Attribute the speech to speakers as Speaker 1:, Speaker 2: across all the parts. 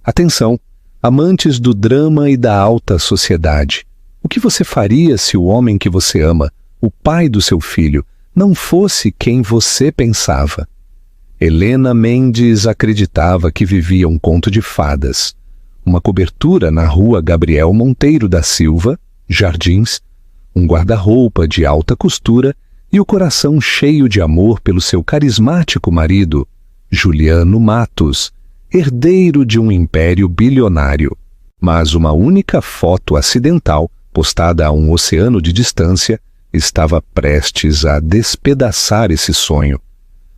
Speaker 1: Atenção, amantes do drama e da alta sociedade. O que você faria se o homem que você ama, o pai do seu filho, não fosse quem você pensava? Helena Mendes acreditava que vivia um conto de fadas. Uma cobertura na rua Gabriel Monteiro da Silva, Jardins, um guarda-roupa de alta costura e o coração cheio de amor pelo seu carismático marido, Juliano Matos, herdeiro de um império bilionário. Mas uma única foto acidental, postada a um oceano de distância, estava prestes a despedaçar esse sonho.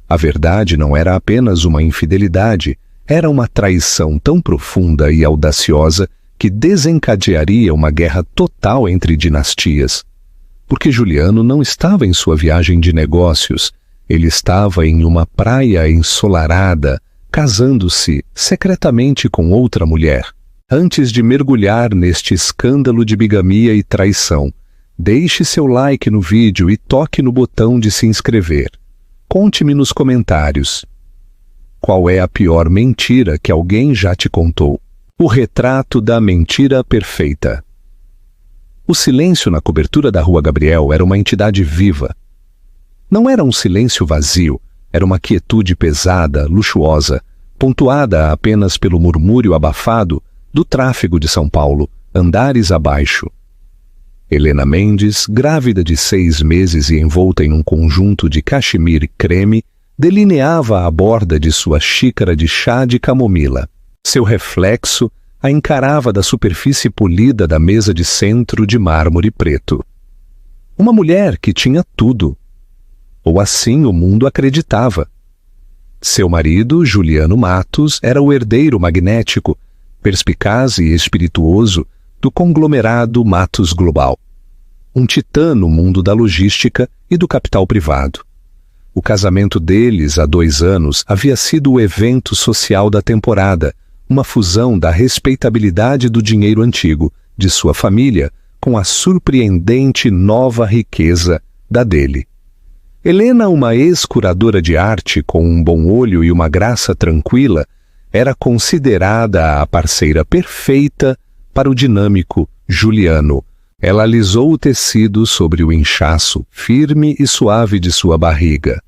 Speaker 1: A verdade não era apenas uma infidelidade, era uma traição tão profunda e audaciosa que desencadearia uma guerra total entre dinastias. Porque Juliano não estava em sua viagem de negócios, ele estava em uma praia ensolarada, casando-se secretamente com outra mulher. Antes de mergulhar neste escândalo de bigamia e traição, deixe seu like no vídeo e toque no botão de se inscrever. Conte-me nos comentários. Qual é a pior mentira que alguém já te contou? O retrato da mentira perfeita. O silêncio na cobertura da Rua Gabriel era uma entidade viva. Não era um silêncio vazio, era uma quietude pesada, luxuosa, pontuada apenas pelo murmúrio abafado do tráfego de São Paulo, andares abaixo. Helena Mendes, grávida de 6 meses e envolta em um conjunto de cachemire creme, delineava a borda de sua xícara de chá de camomila. Seu reflexo a encarava da superfície polida da mesa de centro de mármore preto. Uma mulher que tinha tudo. Ou assim o mundo acreditava. Seu marido, Juliano Matos, era o herdeiro magnético, perspicaz e espirituoso do conglomerado Matos Global. Um titã no mundo da logística e do capital privado. O casamento deles, há 2 anos, havia sido o evento social da temporada, uma fusão da respeitabilidade do dinheiro antigo, de sua família, com a surpreendente nova riqueza da dele. Helena, uma ex-curadora de arte com um bom olho e uma graça tranquila, era considerada a parceira perfeita para o dinâmico Juliano. Ela alisou o tecido sobre o inchaço firme e suave de sua barriga.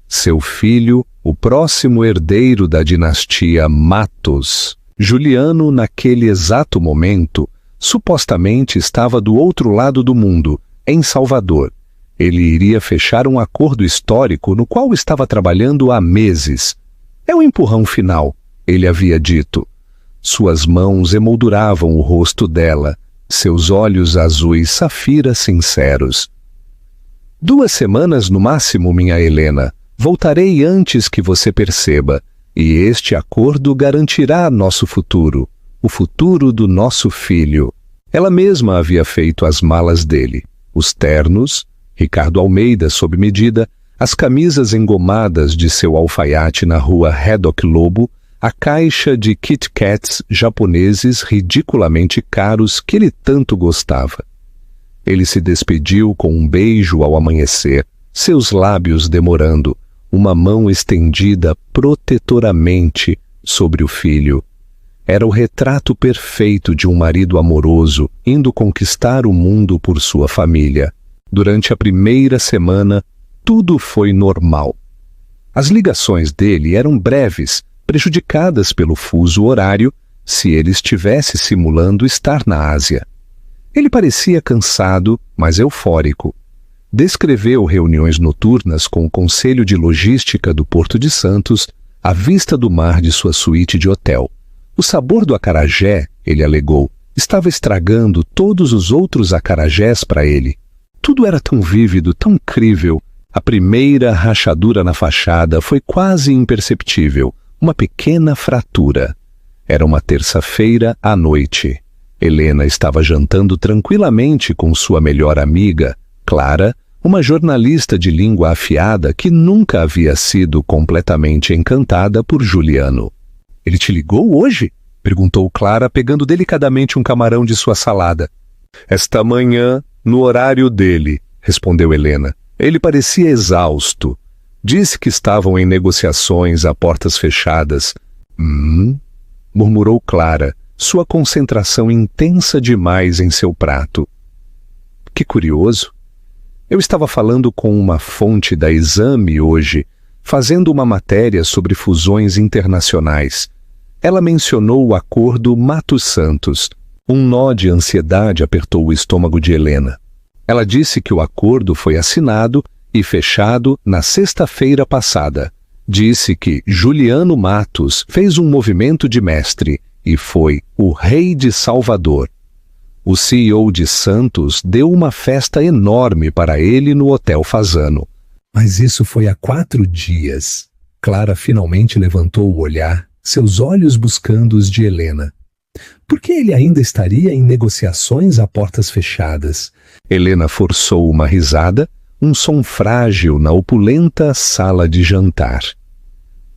Speaker 1: Seu filho, o próximo herdeiro da dinastia Matos. Juliano, naquele exato momento, supostamente estava do outro lado do mundo, em Salvador. Ele iria fechar um acordo histórico no qual estava trabalhando há meses. É o empurrão final, ele havia dito. Suas mãos emolduravam o rosto dela, seus olhos azuis safira sinceros. 2 semanas no máximo, minha Helena. Voltarei antes que você perceba, e este acordo garantirá nosso futuro, o futuro do nosso filho. Ela mesma havia feito as malas dele, os ternos, Ricardo Almeida sob medida, as camisas engomadas de seu alfaiate na rua Haddock Lobo, a caixa de Kit Kats japoneses ridiculamente caros que ele tanto gostava. Ele se despediu com um beijo ao amanhecer, seus lábios demorando, uma mão estendida protetoramente sobre o filho. Era o retrato perfeito de um marido amoroso indo conquistar o mundo por sua família. Durante a primeira semana, tudo foi normal. As ligações dele eram breves, prejudicadas pelo fuso horário, se ele estivesse simulando estar na Ásia. Ele parecia cansado, mas eufórico. Descreveu reuniões noturnas com o Conselho de Logística do Porto de Santos, à vista do mar de sua suíte de hotel. O sabor do acarajé, ele alegou, estava estragando todos os outros acarajés para ele. Tudo era tão vívido, tão crível. A primeira rachadura na fachada foi quase imperceptível, uma pequena fratura. Era uma terça-feira à noite. Helena estava jantando tranquilamente com sua melhor amiga, Clara, uma jornalista de língua afiada que nunca havia sido completamente encantada por Juliano. — Ele te ligou hoje? — perguntou Clara, pegando delicadamente um camarão de sua salada. — Esta manhã, no horário dele, respondeu Helena. Ele parecia exausto. Disse que estavam em negociações a portas fechadas. murmurou Clara, sua concentração intensa demais em seu prato. Que curioso. Eu estava falando com uma fonte da Exame hoje, fazendo uma matéria sobre fusões internacionais. Ela mencionou o acordo Matos Santos. Um nó de ansiedade apertou o estômago de Helena. Ela disse que o acordo foi assinado e fechado na sexta-feira passada. Disse que Juliano Matos fez um movimento de mestre e foi o rei de Salvador. O CEO de Santos deu uma festa enorme para ele no Hotel Fasano. Mas isso foi há 4 dias. Clara finalmente levantou o olhar, seus olhos buscando os de Helena. Por que ele ainda estaria em negociações a portas fechadas? Helena forçou uma risada, um som frágil na opulenta sala de jantar.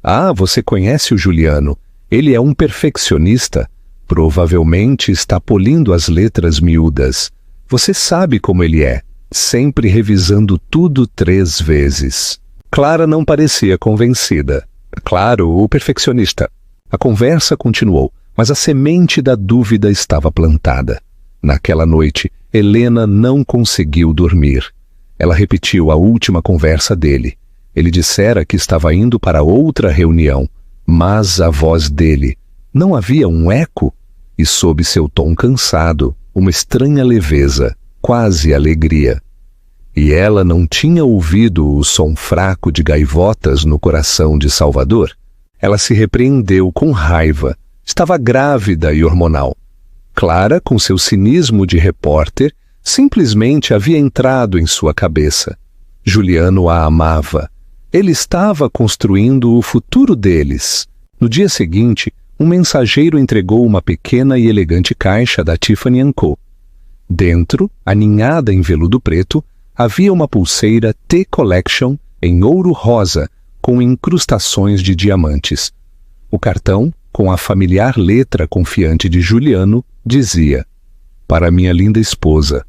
Speaker 1: Ah, você conhece o Juliano. Ele é um perfeccionista. Provavelmente está polindo as letras miúdas. Você sabe como ele é, sempre revisando tudo 3 vezes. Clara não parecia convencida. Claro, o perfeccionista. A conversa continuou, mas a semente da dúvida estava plantada. Naquela noite, Helena não conseguiu dormir. Ela repetiu a última conversa dele. Ele dissera que estava indo para outra reunião, mas a voz dele, não havia um eco? E sob seu tom cansado, uma estranha leveza, quase alegria. E ela não tinha ouvido o som fraco de gaivotas no coração de Salvador? Ela se repreendeu com raiva. Estava grávida e hormonal. Clara, com seu cinismo de repórter, simplesmente havia entrado em sua cabeça. Juliano a amava. Ele estava construindo o futuro deles. No dia seguinte, um mensageiro entregou uma pequena e elegante caixa da Tiffany & Co. Dentro, aninhada em veludo preto, havia uma pulseira T-Collection em ouro rosa, com incrustações de diamantes. O cartão, com a familiar letra confiante de Juliano, dizia: Para minha linda esposa.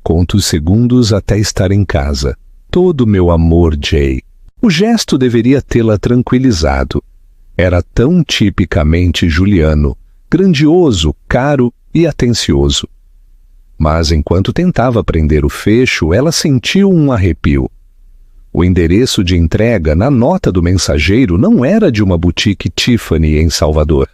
Speaker 1: Conto os segundos até estar em casa. Todo meu amor, Jay. O gesto deveria tê-la tranquilizado. Era tão tipicamente Juliano, grandioso, caro e atencioso. Mas enquanto tentava prender o fecho, ela sentiu um arrepio. O endereço de entrega na nota do mensageiro não era de uma boutique Tiffany em Salvador.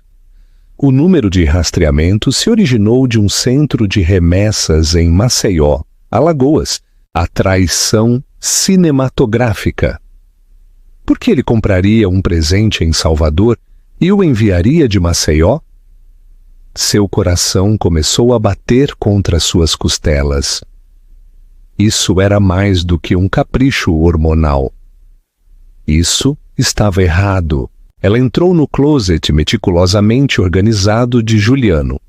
Speaker 1: O número de rastreamento se originou de um centro de remessas em Maceió, Alagoas, a traição cinematográfica. Por que ele compraria um presente em Salvador e o enviaria de Maceió? Seu coração começou a bater contra suas costelas. Isso era mais do que um capricho hormonal. Isso estava errado. Ela entrou no closet meticulosamente organizado de Juliano.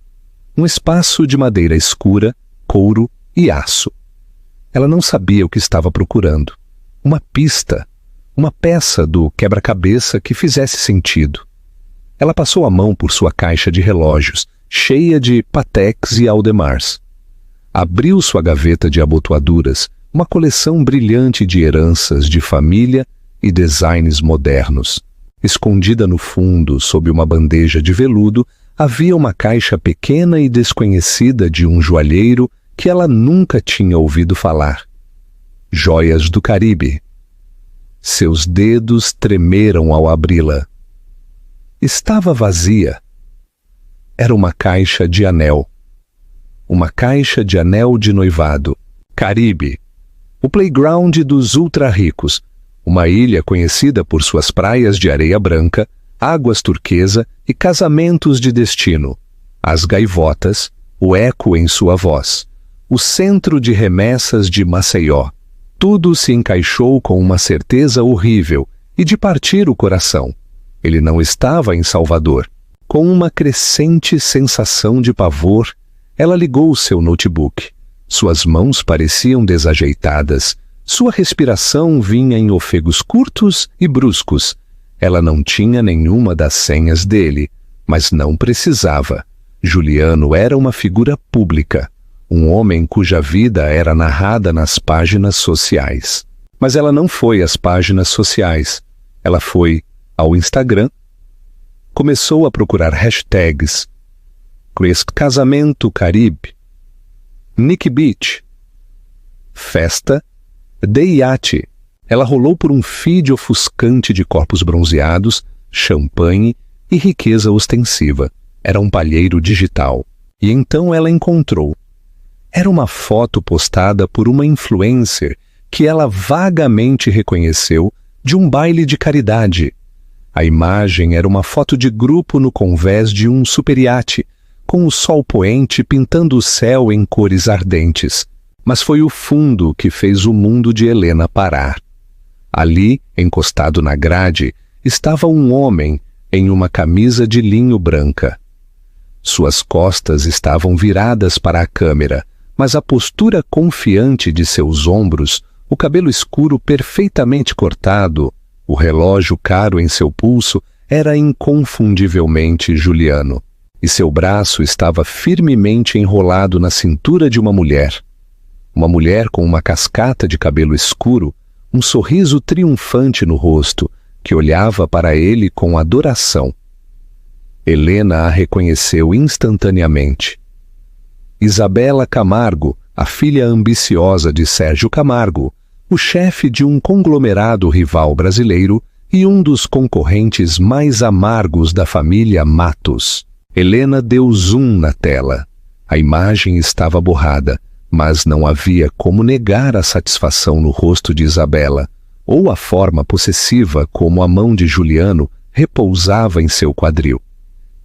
Speaker 1: Um espaço de madeira escura, couro e aço. Ela não sabia o que estava procurando. Uma pista. Uma peça do quebra-cabeça que fizesse sentido. Ela passou a mão por sua caixa de relógios, cheia de Pateks e Aldemars. Abriu sua gaveta de abotoaduras, uma coleção brilhante de heranças de família e designs modernos. Escondida no fundo, sob uma bandeja de veludo, havia uma caixa pequena e desconhecida de um joalheiro que ela nunca tinha ouvido falar. Joias do Caribe. Seus dedos tremeram ao abri-la. Estava vazia. Era uma caixa de anel. Uma caixa de anel de noivado. Caribe. O playground dos ultra-ricos. Uma ilha conhecida por suas praias de areia branca, águas turquesa e casamentos de destino. As gaivotas, o eco em sua voz. O centro de remessas de Maceió. Tudo se encaixou com uma certeza horrível e de partir o coração. Ele não estava em Salvador. Com uma crescente sensação de pavor, ela ligou seu notebook. Suas mãos pareciam desajeitadas. Sua respiração vinha em ofegos curtos e bruscos. Ela não tinha nenhuma das senhas dele, mas não precisava. Juliano era uma figura pública. Um homem cuja vida era narrada nas páginas sociais. Mas ela não foi às páginas sociais. Ela foi ao Instagram. Começou a procurar hashtags. Casamento Caribe, Nick Beach, festa, de iate. Ela rolou por um feed ofuscante de corpos bronzeados, champanhe e riqueza ostensiva. Era um palheiro digital. E então ela encontrou. Era uma foto postada por uma influencer que ela vagamente reconheceu de um baile de caridade. A imagem era uma foto de grupo no convés de um superiate, com o sol poente pintando o céu em cores ardentes. Mas foi o fundo que fez o mundo de Helena parar. Ali, encostado na grade, estava um homem em uma camisa de linho branca. Suas costas estavam viradas para a câmera, mas a postura confiante de seus ombros, o cabelo escuro perfeitamente cortado, o relógio caro em seu pulso, era inconfundivelmente Juliano. E seu braço estava firmemente enrolado na cintura de uma mulher. Uma mulher com uma cascata de cabelo escuro, um sorriso triunfante no rosto, que olhava para ele com adoração. Helena a reconheceu instantaneamente. Isabela Camargo, a filha ambiciosa de Sérgio Camargo, o chefe de um conglomerado rival brasileiro e um dos concorrentes mais amargos da família Matos. Helena deu zoom na tela. A imagem estava borrada, mas não havia como negar a satisfação no rosto de Isabela, ou a forma possessiva como a mão de Juliano repousava em seu quadril.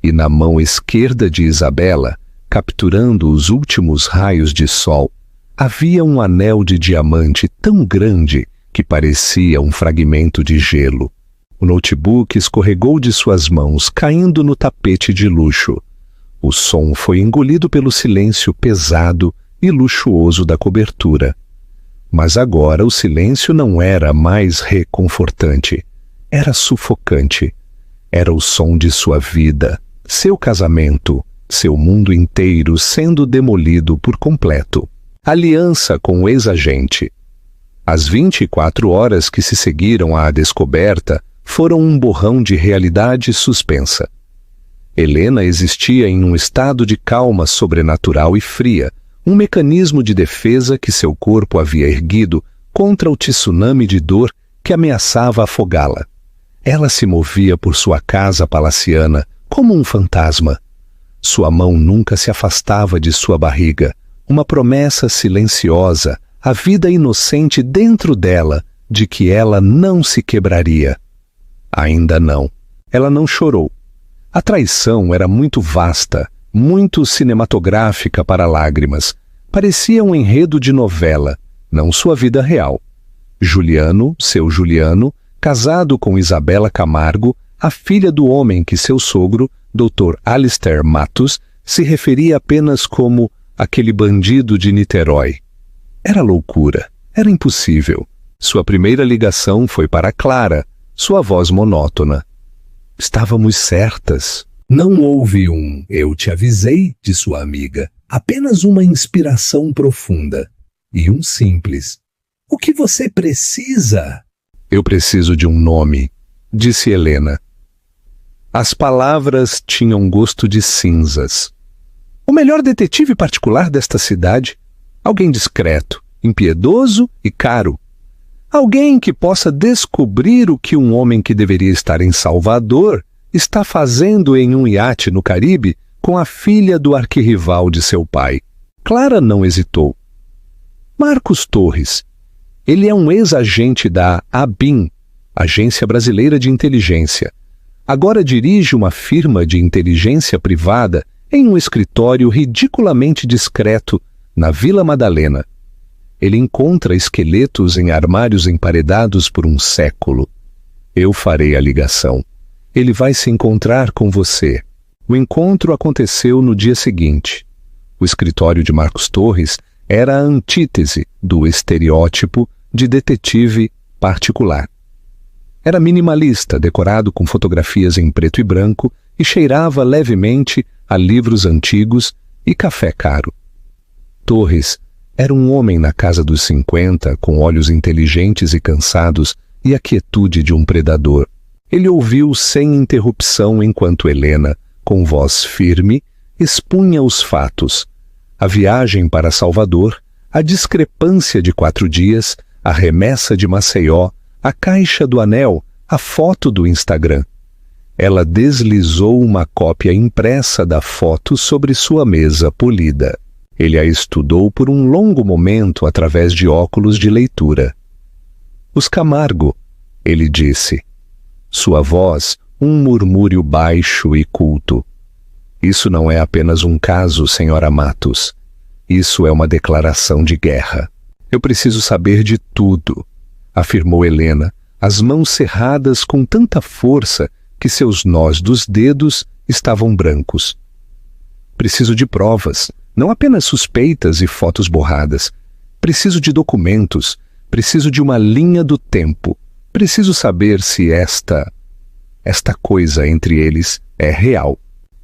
Speaker 1: E na mão esquerda de Isabela, capturando os últimos raios de sol, havia um anel de diamante tão grande que parecia um fragmento de gelo. O notebook escorregou de suas mãos, caindo no tapete de luxo. O som foi engolido pelo silêncio pesado e luxuoso da cobertura. Mas agora o silêncio não era mais reconfortante. Era sufocante. Era o som de sua vida, seu casamento, seu mundo inteiro sendo demolido por completo. Aliança com o ex-agente. As 24 horas que se seguiram à descoberta foram um borrão de realidade suspensa. Helena existia em um estado de calma sobrenatural e fria, um mecanismo de defesa que seu corpo havia erguido contra o tsunami de dor que ameaçava afogá-la. Ela se movia por sua casa palaciana como um fantasma. Sua mão nunca se afastava de sua barriga, uma promessa silenciosa, a vida inocente dentro dela de que ela não se quebraria. Ainda não. Ela não chorou. A traição era muito vasta, muito cinematográfica para lágrimas. Parecia um enredo de novela, não sua vida real. Juliano, seu Juliano, casado com Isabela Camargo, a filha do homem que seu sogro, Dr. Alistair Matos, se referia apenas como aquele bandido de Niterói. Era loucura, era impossível. Sua primeira ligação foi para Clara, sua voz monótona. Estávamos certas. Não houve um "eu te avisei" de sua amiga, apenas uma inspiração profunda. E um simples "o que você precisa?" Eu preciso de um nome, disse Helena. As palavras tinham gosto de cinzas. O melhor detetive particular desta cidade, alguém discreto, impiedoso e caro. Alguém que possa descobrir o que um homem que deveria estar em Salvador está fazendo em um iate no Caribe com a filha do arquirrival de seu pai. Clara não hesitou. Marcos Torres. Ele é um ex-agente da ABIN, Agência Brasileira de Inteligência. Agora dirige uma firma de inteligência privada em um escritório ridiculamente discreto na Vila Madalena. Ele encontra esqueletos em armários emparedados por um século. Eu farei a ligação. Ele vai se encontrar com você. O encontro aconteceu no dia seguinte. O escritório de Marcos Torres era a antítese do estereótipo de detetive particular. Era minimalista, decorado com fotografias em preto e branco e cheirava levemente a livros antigos e café caro. Torres era um homem na casa dos 50, com olhos inteligentes e cansados e a quietude de um predador. Ele ouviu sem interrupção enquanto Helena, com voz firme, expunha os fatos: a viagem para Salvador, a discrepância de 4 dias, a remessa de Maceió, a caixa do anel, a foto do Instagram. Ela deslizou uma cópia impressa da foto sobre sua mesa polida. Ele a estudou por um longo momento através de óculos de leitura. Os Camargo, ele disse. Sua voz, um murmúrio baixo e culto. Isso não é apenas um caso, senhora Matos. Isso é uma declaração de guerra. Eu preciso saber de tudo, afirmou Helena, as mãos cerradas com tanta força que seus nós dos dedos estavam brancos. Preciso de provas, não apenas suspeitas e fotos borradas. Preciso de documentos, preciso de uma linha do tempo. Preciso saber se esta coisa entre eles é real.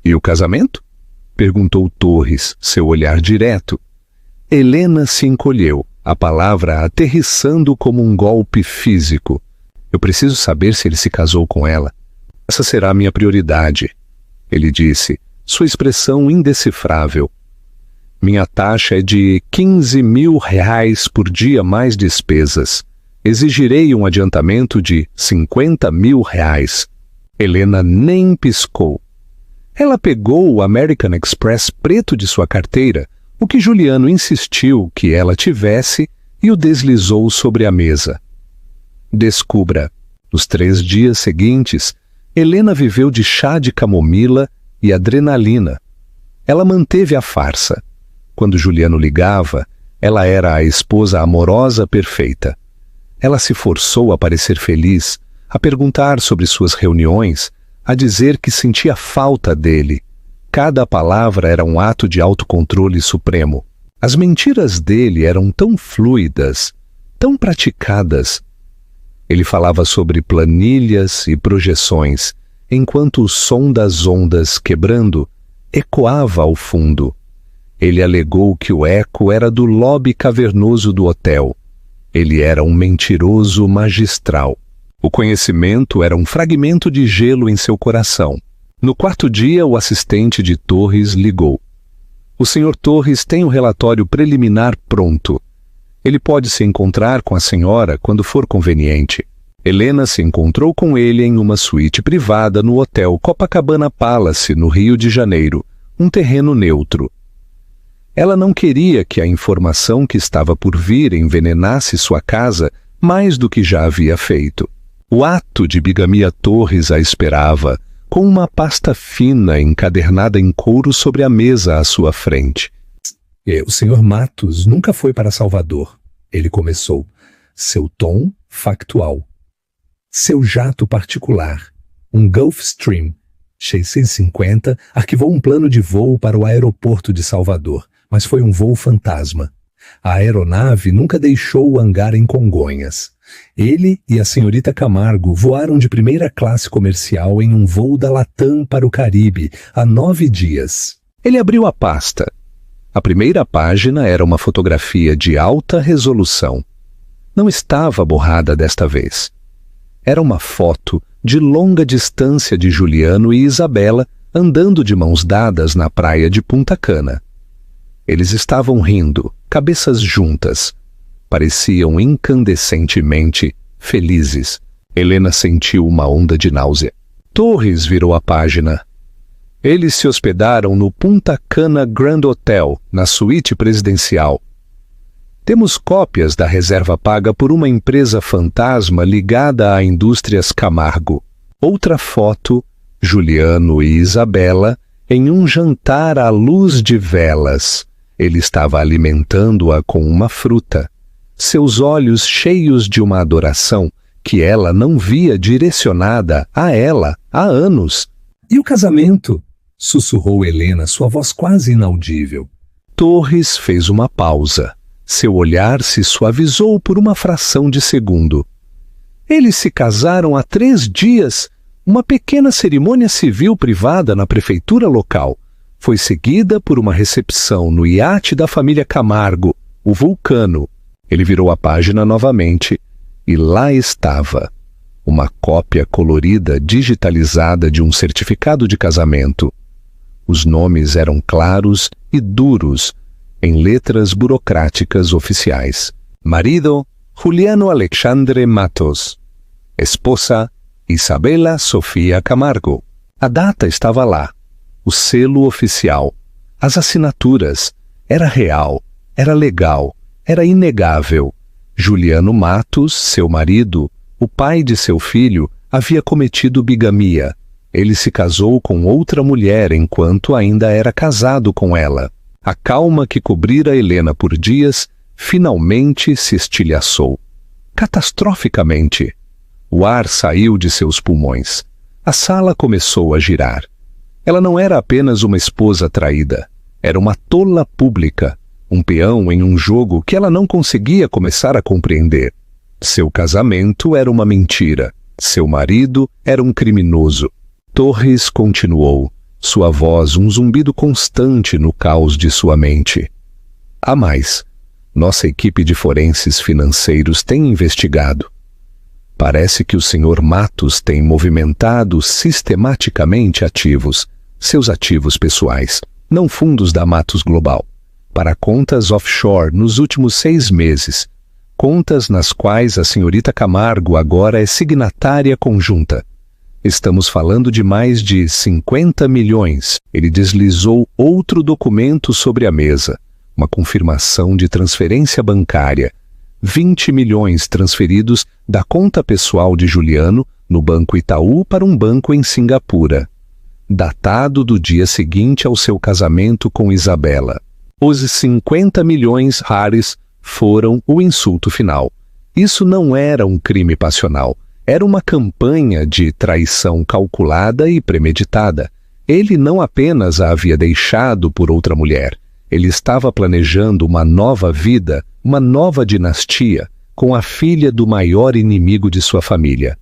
Speaker 1: E o casamento? Perguntou Torres, seu olhar direto. Helena se encolheu, a palavra aterrissando como um golpe físico. Eu preciso saber se ele se casou com ela. Essa será a minha prioridade, ele disse, sua expressão indecifrável. Minha taxa é de R$15.000 por dia mais despesas. Exigirei um adiantamento de R$50.000. Helena nem piscou. Ela pegou o American Express preto de sua carteira, o que Juliano insistiu que ela tivesse, e o deslizou sobre a mesa. Descubra. Nos 3 dias seguintes, Helena viveu de chá de camomila e adrenalina. Ela manteve a farsa. Quando Juliano ligava, ela era a esposa amorosa perfeita. Ela se forçou a parecer feliz, a perguntar sobre suas reuniões, a dizer que sentia falta dele. Cada palavra era um ato de autocontrole supremo. As mentiras dele eram tão fluidas, tão praticadas. Ele falava sobre planilhas e projeções, enquanto o som das ondas quebrando ecoava ao fundo. Ele alegou que o eco era do lobby cavernoso do hotel. Ele era um mentiroso magistral. O conhecimento era um fragmento de gelo em seu coração. No 4º dia, o assistente de Torres ligou. O senhor Torres tem o relatório preliminar pronto. Ele pode se encontrar com a senhora quando for conveniente. Helena se encontrou com ele em uma suíte privada no hotel Copacabana Palace, no Rio de Janeiro, um terreno neutro. Ela não queria que a informação que estava por vir envenenasse sua casa mais do que já havia feito. O ato de bigamia Torres a esperava, com uma pasta fina encadernada em couro sobre a mesa à sua frente. O senhor Matos nunca foi para Salvador, ele começou, seu tom factual. Seu jato particular, um Gulfstream 650, arquivou um plano de voo para o aeroporto de Salvador, mas foi um voo fantasma. A aeronave nunca deixou o hangar em Congonhas. Ele e a senhorita Camargo voaram de primeira classe comercial em um voo da Latam para o Caribe há 9 dias. Ele abriu a pasta. A primeira página era uma fotografia de alta resolução. Não estava borrada desta vez. Era uma foto de longa distância de Juliano e Isabela andando de mãos dadas na praia de Punta Cana. Eles estavam rindo, cabeças juntas. Pareciam incandescentemente felizes. Helena sentiu uma onda de náusea. Torres virou a página. Eles se hospedaram no Punta Cana Grand Hotel, na suíte presidencial. Temos cópias da reserva paga por uma empresa fantasma ligada a Indústrias Camargo. Outra foto, Juliano e Isabela, em um jantar à luz de velas. Ele estava alimentando-a com uma fruta. Seus olhos cheios de uma adoração que ela não via direcionada a ela há anos. E o casamento? Sussurrou Helena, sua voz quase inaudível. Torres fez uma pausa. Seu olhar se suavizou por uma fração de segundo. Eles se casaram há 3 dias. Uma pequena cerimônia civil privada na prefeitura local. Foi seguida por uma recepção no iate da família Camargo, o Vulcano. Ele virou a página novamente e lá estava. uma cópia colorida digitalizada de um certificado de casamento. Os nomes eram claros e duros, em letras burocráticas oficiais. Marido, Juliano Alexandre Matos. Esposa, Isabela Sofia Camargo. A data estava lá, o selo oficial, as assinaturas. Era real, era legal, era inegável. Juliano Matos, seu marido, o pai de seu filho, havia cometido bigamia. Ele se casou com outra mulher enquanto ainda era casado com ela. A calma que cobrira Helena por dias finalmente se estilhaçou. Catastroficamente. O ar saiu de seus pulmões. A sala começou a girar. Ela não era apenas uma esposa traída. Era uma tola pública, um peão em um jogo que ela não conseguia começar a compreender. Seu casamento era uma mentira. Seu marido era um criminoso. Torres continuou, sua voz um zumbido constante no caos de sua mente. Há mais. Nossa equipe de forenses financeiros tem investigado. Parece que o Sr. Matos tem movimentado sistematicamente seus ativos pessoais, não fundos da Matos Global, para contas offshore nos últimos 6 meses, contas nas quais a senhorita Camargo agora é signatária conjunta. Estamos falando de mais de 50 milhões. Ele deslizou outro documento sobre a mesa, uma confirmação de transferência bancária. 20 milhões transferidos da conta pessoal de Juliano no Banco Itaú para um banco em Singapura, datado do dia seguinte ao seu casamento com Isabela. Os 50 milhões rares foram o insulto final. Isso não era um crime passional, era uma campanha de traição calculada e premeditada. Ele não apenas a havia deixado por outra mulher, ele estava planejando uma nova vida, uma nova dinastia, com a filha do maior inimigo de sua família.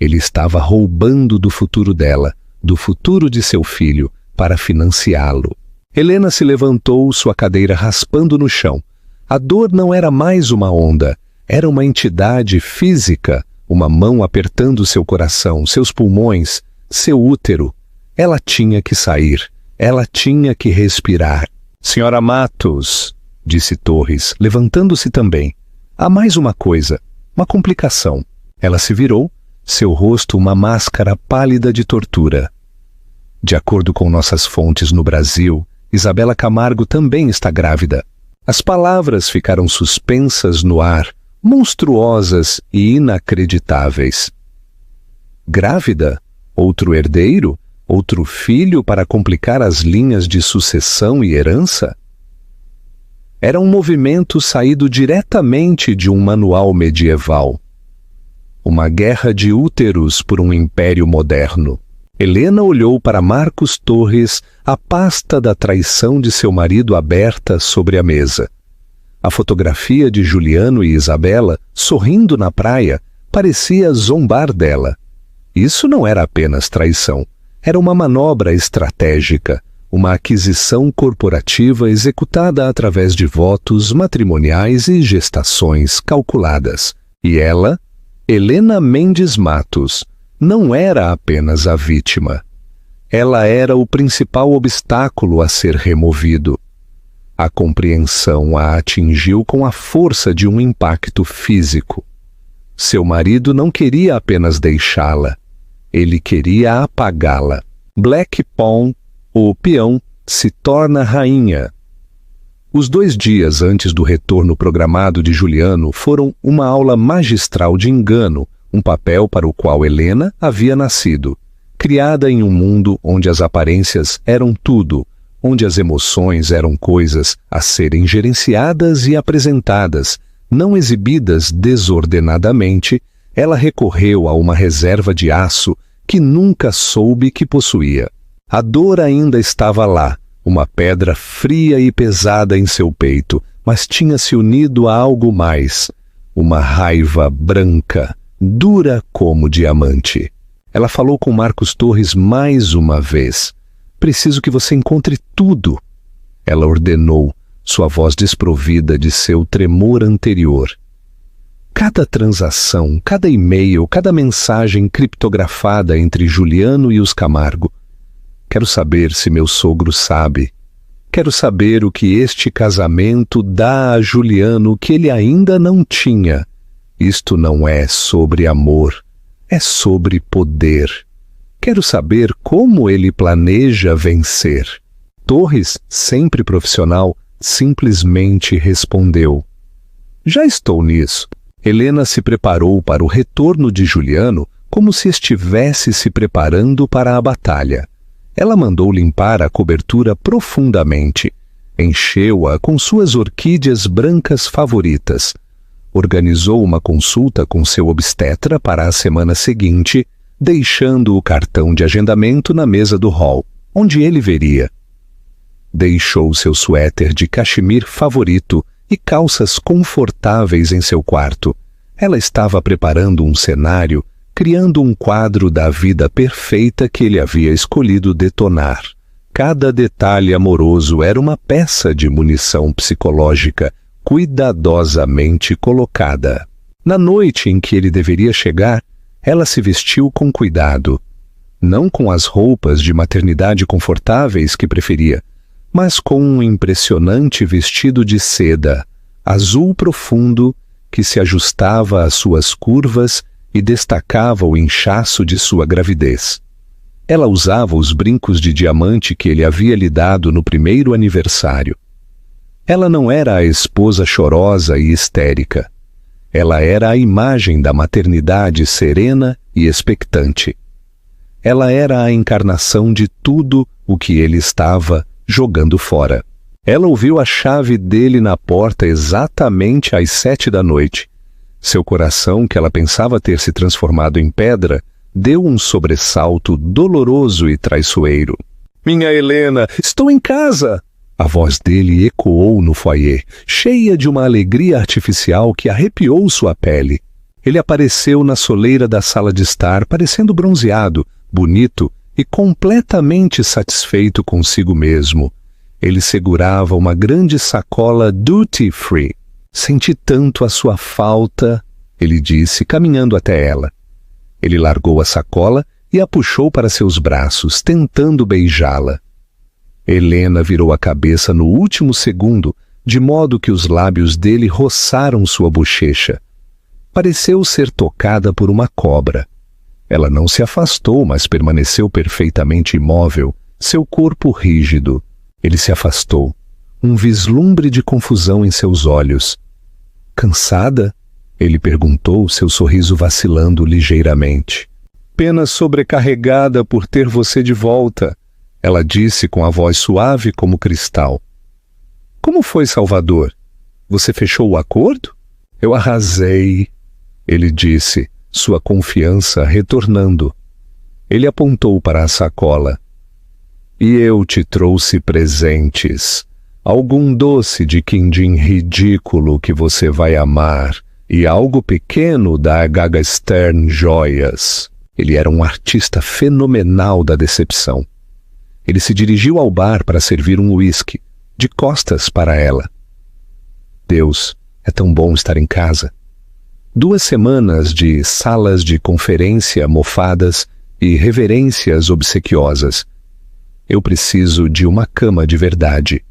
Speaker 1: Ele estava roubando do futuro dela, do futuro de seu filho, para financiá-lo. Helena se levantou, sua cadeira raspando no chão. A dor não era mais uma onda, era uma entidade física, uma mão apertando seu coração, seus pulmões, seu útero. Ela tinha que sair, ela tinha que respirar. Senhora Matos, disse Torres, levantando-se também. Há mais uma coisa, uma complicação. Ela se virou, seu rosto uma máscara pálida de tortura. De acordo com nossas fontes no Brasil, Isabela Camargo também está grávida. As palavras ficaram suspensas no ar, monstruosas e inacreditáveis. Grávida? Outro herdeiro? Outro filho para complicar as linhas de sucessão e herança? Era um movimento saído diretamente de um manual medieval. Uma guerra de úteros por um império moderno. Helena olhou para Marcos Torres, a pasta da traição de seu marido aberta sobre a mesa. A fotografia de Juliano e Isabela, sorrindo na praia, parecia zombar dela. Isso não era apenas traição. Era uma manobra estratégica, uma aquisição corporativa executada através de votos matrimoniais e gestações calculadas. E ela, Helena Mendes Matos, não era apenas a vítima. Ela era o principal obstáculo a ser removido. A compreensão a atingiu com a força de um impacto físico. Seu marido não queria apenas deixá-la. Ele queria apagá-la. Black Pawn, o peão, se torna rainha. Os 2 dias antes do retorno programado de Juliano foram uma aula magistral de engano, um papel para o qual Helena havia nascido, criada em um mundo onde as aparências eram tudo, onde as emoções eram coisas a serem gerenciadas e apresentadas, não exibidas desordenadamente. Ela recorreu a uma reserva de aço que nunca soube que possuía. A dor ainda estava lá, uma pedra fria e pesada em seu peito, mas tinha se unido a algo mais, uma raiva branca, dura como diamante. Ela falou com Marcos Torres mais uma vez. Preciso que você encontre tudo. Ela ordenou, sua voz desprovida de seu tremor anterior. Cada transação, cada e-mail, cada mensagem criptografada entre Juliano e os Camargo. Quero saber se meu sogro sabe. Quero saber o que este casamento dá a Juliano que ele ainda não tinha. Isto não é sobre amor, é sobre poder. Quero saber como ele planeja vencer. Torres, sempre profissional, simplesmente respondeu: já estou nisso. Helena se preparou para o retorno de Juliano como se estivesse se preparando para a batalha. Ela mandou limpar a cobertura profundamente, encheu-a com suas orquídeas brancas favoritas, organizou uma consulta com seu obstetra para a semana seguinte, deixando o cartão de agendamento na mesa do hall, onde ele veria. Deixou seu suéter de cachemir favorito e calças confortáveis em seu quarto. Ela estava preparando um cenário, criando um quadro da vida perfeita que ele havia escolhido detonar. Cada detalhe amoroso era uma peça de munição psicológica, cuidadosamente colocada. Na noite em que ele deveria chegar, ela se vestiu com cuidado. Não com as roupas de maternidade confortáveis que preferia, mas com um impressionante vestido de seda, azul profundo, que se ajustava às suas curvas e destacava o inchaço de sua gravidez. Ela usava os brincos de diamante que ele havia lhe dado no primeiro aniversário. Ela não era a esposa chorosa e histérica. Ela era a imagem da maternidade serena e expectante. Ela era a encarnação de tudo o que ele estava jogando fora. Ela ouviu a chave dele na porta exatamente às 7 da noite. Seu coração, que ela pensava ter se transformado em pedra, deu um sobressalto doloroso e traiçoeiro. Minha Helena, estou em casa! A voz dele ecoou no foyer, cheia de uma alegria artificial que arrepiou sua pele. Ele apareceu na soleira da sala de estar, parecendo bronzeado, bonito e completamente satisfeito consigo mesmo. Ele segurava uma grande sacola duty-free. Senti tanto a sua falta, ele disse, caminhando até ela. Ele largou a sacola e a puxou para seus braços, tentando beijá-la. Helena virou a cabeça no último segundo, de modo que os lábios dele roçaram sua bochecha. Pareceu ser tocada por uma cobra. Ela não se afastou, mas permaneceu perfeitamente imóvel, seu corpo rígido. Ele se afastou, um vislumbre de confusão em seus olhos. Cansada? Ele perguntou, seu sorriso vacilando ligeiramente. Apenas sobrecarregada por ter você de volta, ela disse com a voz suave como cristal. Como foi, Salvador? Você fechou o acordo? Eu arrasei, ele disse, sua confiança retornando. Ele apontou para a sacola. E eu te trouxe presentes. Algum doce de quindim ridículo que você vai amar e algo pequeno da Gaga Stern Joias. Ele era um artista fenomenal da decepção. Ele se dirigiu ao bar para servir um uísque, de costas para ela. Deus, é tão bom estar em casa. 2 semanas de salas de conferência mofadas e reverências obsequiosas. Eu preciso de uma cama de verdade.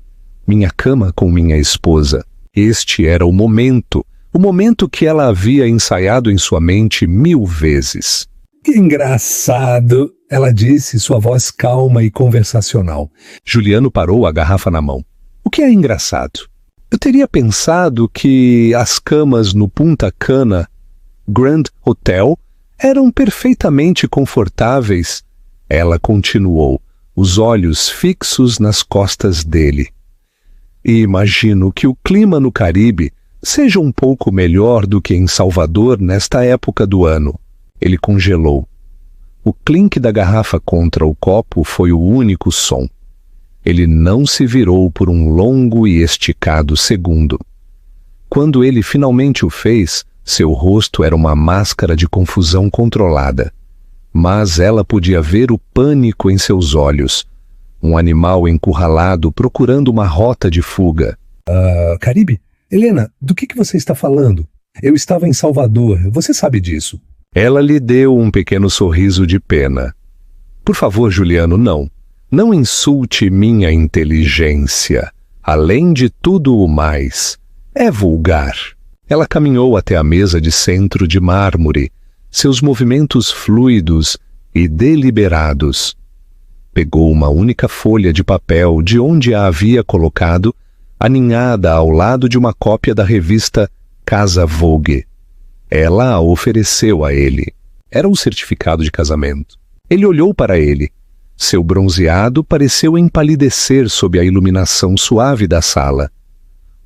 Speaker 1: Minha cama com minha esposa. Este era o momento que ela havia ensaiado em sua mente 1000 vezes. Que engraçado, ela disse, sua voz calma e conversacional. Juliano parou a garrafa na mão. O que é engraçado? Eu teria pensado que as camas no Punta Cana Grand Hotel eram perfeitamente confortáveis. Ela continuou, os olhos fixos nas costas dele. E imagino que o clima no Caribe seja um pouco melhor do que em Salvador nesta época do ano. Ele congelou. O clink da garrafa contra o copo foi o único som. Ele não se virou por um longo e esticado segundo. Quando ele finalmente o fez, seu rosto era uma máscara de confusão controlada. Mas ela podia ver o pânico em seus olhos. Um animal encurralado procurando uma rota de fuga. Caribe? Helena, do que você está falando? Eu estava em Salvador, você sabe disso. Ela lhe deu um pequeno sorriso de pena. Por favor, Juliano, não. Não insulte minha inteligência. Além de tudo o mais, é vulgar. Ela caminhou até a mesa de centro de mármore, seus movimentos fluidos e deliberados. Pegou uma única folha de papel de onde a havia colocado, aninhada ao lado de uma cópia da revista Casa Vogue. Ela a ofereceu a ele. Era um certificado de casamento. Ele olhou para ele. Seu bronzeado pareceu empalidecer sob a iluminação suave da sala.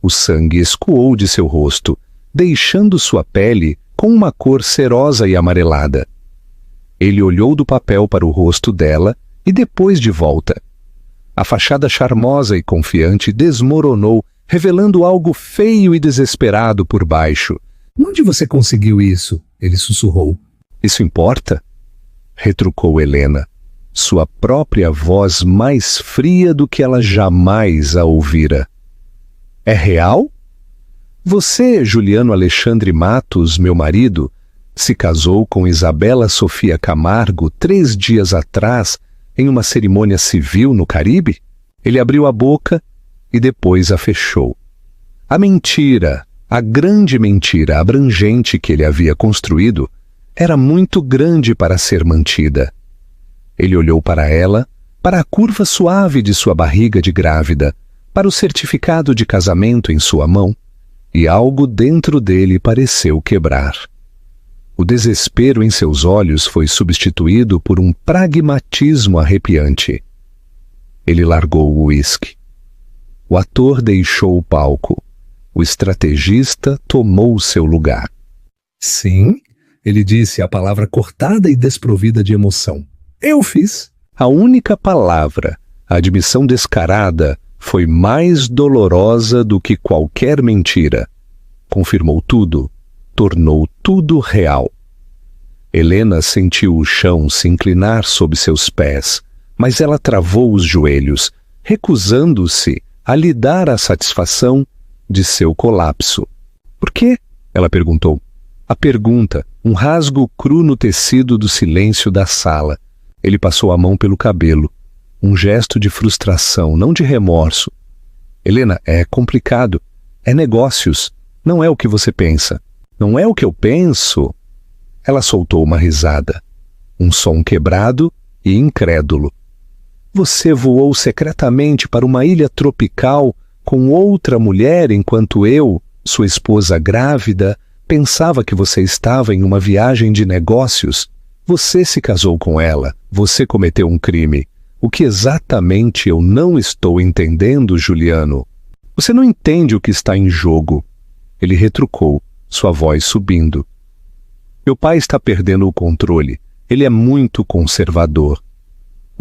Speaker 1: O sangue escoou de seu rosto, deixando sua pele com uma cor cerosa e amarelada. Ele olhou do papel para o rosto dela e depois de volta. A fachada charmosa e confiante desmoronou, revelando algo feio e desesperado por baixo. Onde você conseguiu isso? Ele sussurrou. Isso importa? Retrucou Helena, sua própria voz mais fria do que ela jamais a ouvira. É real? Você, Juliano Alexandre Matos, meu marido, se casou com Isabela Sofia Camargo 3 dias atrás em uma cerimônia civil no Caribe? Ele abriu a boca e depois a fechou. A mentira, a grande mentira abrangente que ele havia construído, era muito grande para ser mantida. Ele olhou para ela, para a curva suave de sua barriga de grávida, para o certificado de casamento em sua mão, e algo dentro dele pareceu quebrar. O desespero em seus olhos foi substituído por um pragmatismo arrepiante. Ele largou o uísque. O ator deixou o palco. O estrategista tomou seu lugar. Sim, ele disse a palavra cortada e desprovida de emoção. Eu fiz. A única palavra, a admissão descarada, foi mais dolorosa do que qualquer mentira. Confirmou tudo, tornou tudo real. Helena sentiu o chão se inclinar sob seus pés, mas ela travou os joelhos, recusando-se a lhe dar a satisfação de seu colapso. Por quê? Ela perguntou. A pergunta, um rasgo cru no tecido do silêncio da sala. Ele passou a mão pelo cabelo. Um gesto de frustração, não de remorso. Helena, é complicado. É negócios. Não é o que você pensa. Não é o que eu penso. Ela soltou uma risada. Um som quebrado e incrédulo. Você voou secretamente para uma ilha tropical com outra mulher enquanto eu, sua esposa grávida, pensava que você estava em uma viagem de negócios. Você se casou com ela. Você cometeu um crime. O que exatamente eu não estou entendendo, Juliano? Você não entende o que está em jogo. Ele retrucou, sua voz subindo. Meu pai está perdendo o controle. Ele é muito conservador.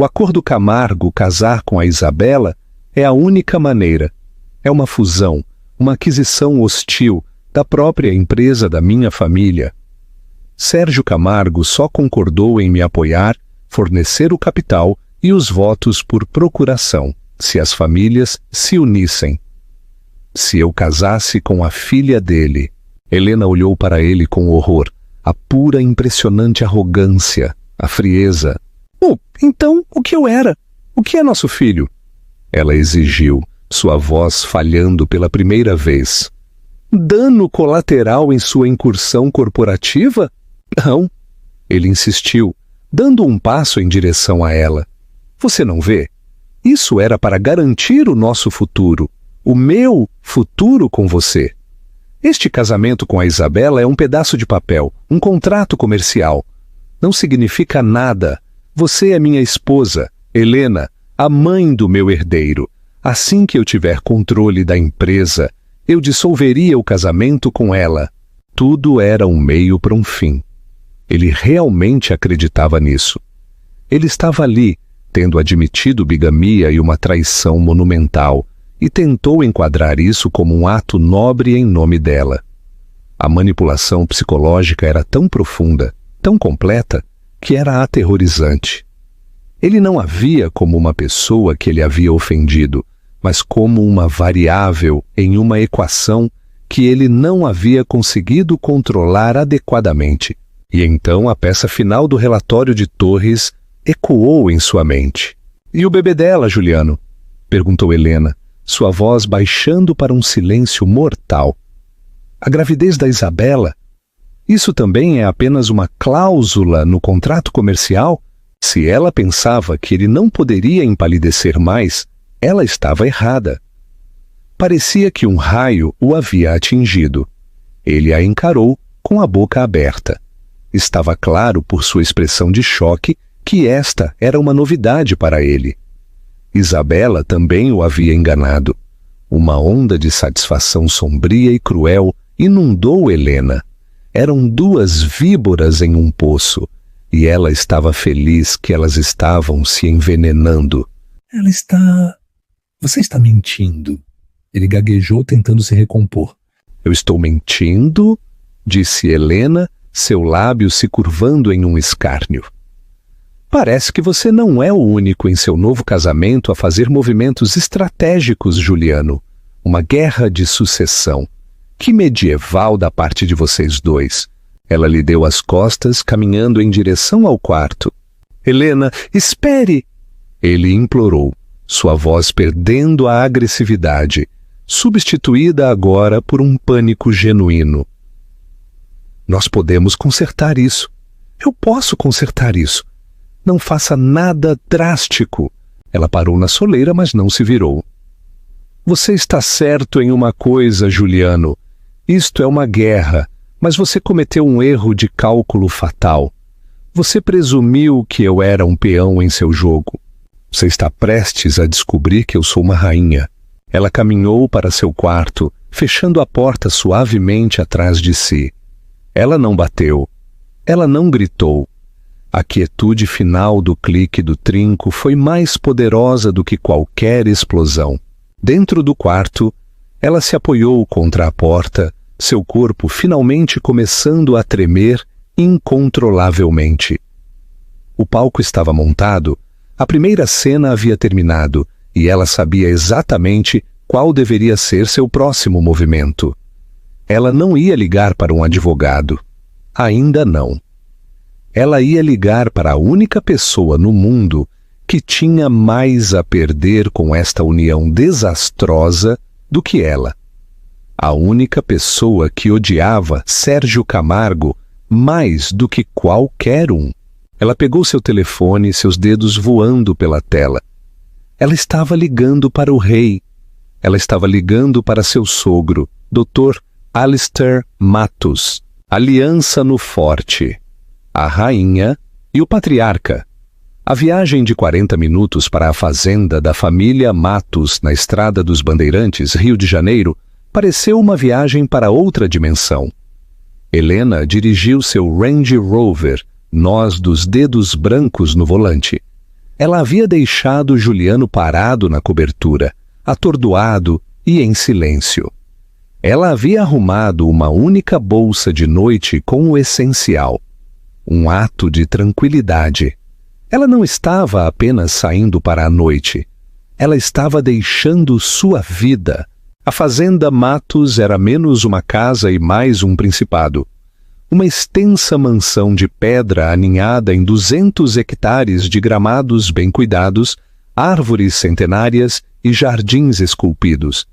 Speaker 1: O acordo Camargo casar com a Isabela é a única maneira. É uma fusão, uma aquisição hostil da própria empresa da minha família. Sérgio Camargo só concordou em me apoiar, fornecer o capital e os votos por procuração, se as famílias se unissem. Se eu casasse com a filha dele. Helena olhou para ele com horror, a pura impressionante arrogância, a frieza. Então, o que eu era? O que é nosso filho? Ela exigiu, sua voz falhando pela primeira vez. Dano colateral em sua incursão corporativa? Não. Ele insistiu, dando um passo em direção a ela. Você não vê? Isso era para garantir o nosso futuro, o meu futuro com você. Este casamento com a Isabela é um pedaço de papel, um contrato comercial. Não significa nada. Você é minha esposa, Helena, a mãe do meu herdeiro. Assim que eu tiver controle da empresa, eu dissolveria o casamento com ela. Tudo era um meio para um fim. Ele realmente acreditava nisso. Ele estava ali, tendo admitido bigamia e uma traição monumental, e tentou enquadrar isso como um ato nobre em nome dela. A manipulação psicológica era tão profunda, tão completa, que era aterrorizante. Ele não a via como uma pessoa que ele havia ofendido, mas como uma variável em uma equação que ele não havia conseguido controlar adequadamente. E então a peça final do relatório de Torres ecoou em sua mente. "E o bebê dela, Juliano?" perguntou Helena, sua voz baixando para um silêncio mortal. "A gravidez da Isabela? Isso também é apenas uma cláusula no contrato comercial?" Se ela pensava que ele não poderia empalidecer mais, ela estava errada. Parecia que um raio o havia atingido. Ele a encarou com a boca aberta. Estava claro por sua expressão de choque que esta era uma novidade para ele. Isabela também o havia enganado. Uma onda de satisfação sombria e cruel inundou Helena. Eram duas víboras em um poço, e ela estava feliz que elas estavam se envenenando. Você está mentindo." Ele gaguejou tentando se recompor. "Eu estou mentindo?" disse Helena, seu lábio se curvando em um escárnio. "Parece que você não é o único em seu novo casamento a fazer movimentos estratégicos, Juliano. Uma guerra de sucessão. Que medieval da parte de vocês dois." Ela lhe deu as costas, caminhando em direção ao quarto. "Helena, espere!" ele implorou, sua voz perdendo a agressividade, substituída agora por um pânico genuíno. "Nós podemos consertar isso. Eu posso consertar isso. Não faça nada drástico." Ela parou na soleira, mas não se virou. "Você está certo em uma coisa, Juliano. Isto é uma guerra, mas você cometeu um erro de cálculo fatal. Você presumiu que eu era um peão em seu jogo. Você está prestes a descobrir que eu sou uma rainha." Ela caminhou para seu quarto, fechando a porta suavemente atrás de si. Ela não bateu. Ela não gritou. A quietude final do clique do trinco foi mais poderosa do que qualquer explosão. Dentro do quarto, ela se apoiou contra a porta, seu corpo finalmente começando a tremer incontrolavelmente. O palco estava montado, a primeira cena havia terminado, e ela sabia exatamente qual deveria ser seu próximo movimento. Ela não ia ligar para um advogado. Ainda não. Ela ia ligar para a única pessoa no mundo que tinha mais a perder com esta união desastrosa do que ela. A única pessoa que odiava Sérgio Camargo mais do que qualquer um. Ela pegou seu telefone, seus dedos voando pela tela. Ela estava ligando para o rei. Ela estava ligando para seu sogro, Dr. Alistair Matos, Aliança no Forte, a rainha e o patriarca. A viagem de 40 minutos para a fazenda da família Matos na Estrada dos Bandeirantes, Rio de Janeiro, pareceu uma viagem para outra dimensão. Helena dirigiu seu Range Rover, nós dos dedos brancos no volante. Ela havia deixado Juliano parado na cobertura, atordoado e em silêncio. Ela havia arrumado uma única bolsa de noite com o essencial. Um ato de tranquilidade. Ela não estava apenas saindo para a noite. Ela estava deixando sua vida. A fazenda Matos era menos uma casa e mais um principado. Uma extensa mansão de pedra aninhada em 200 hectares de gramados bem cuidados, árvores centenárias e jardins esculpidos.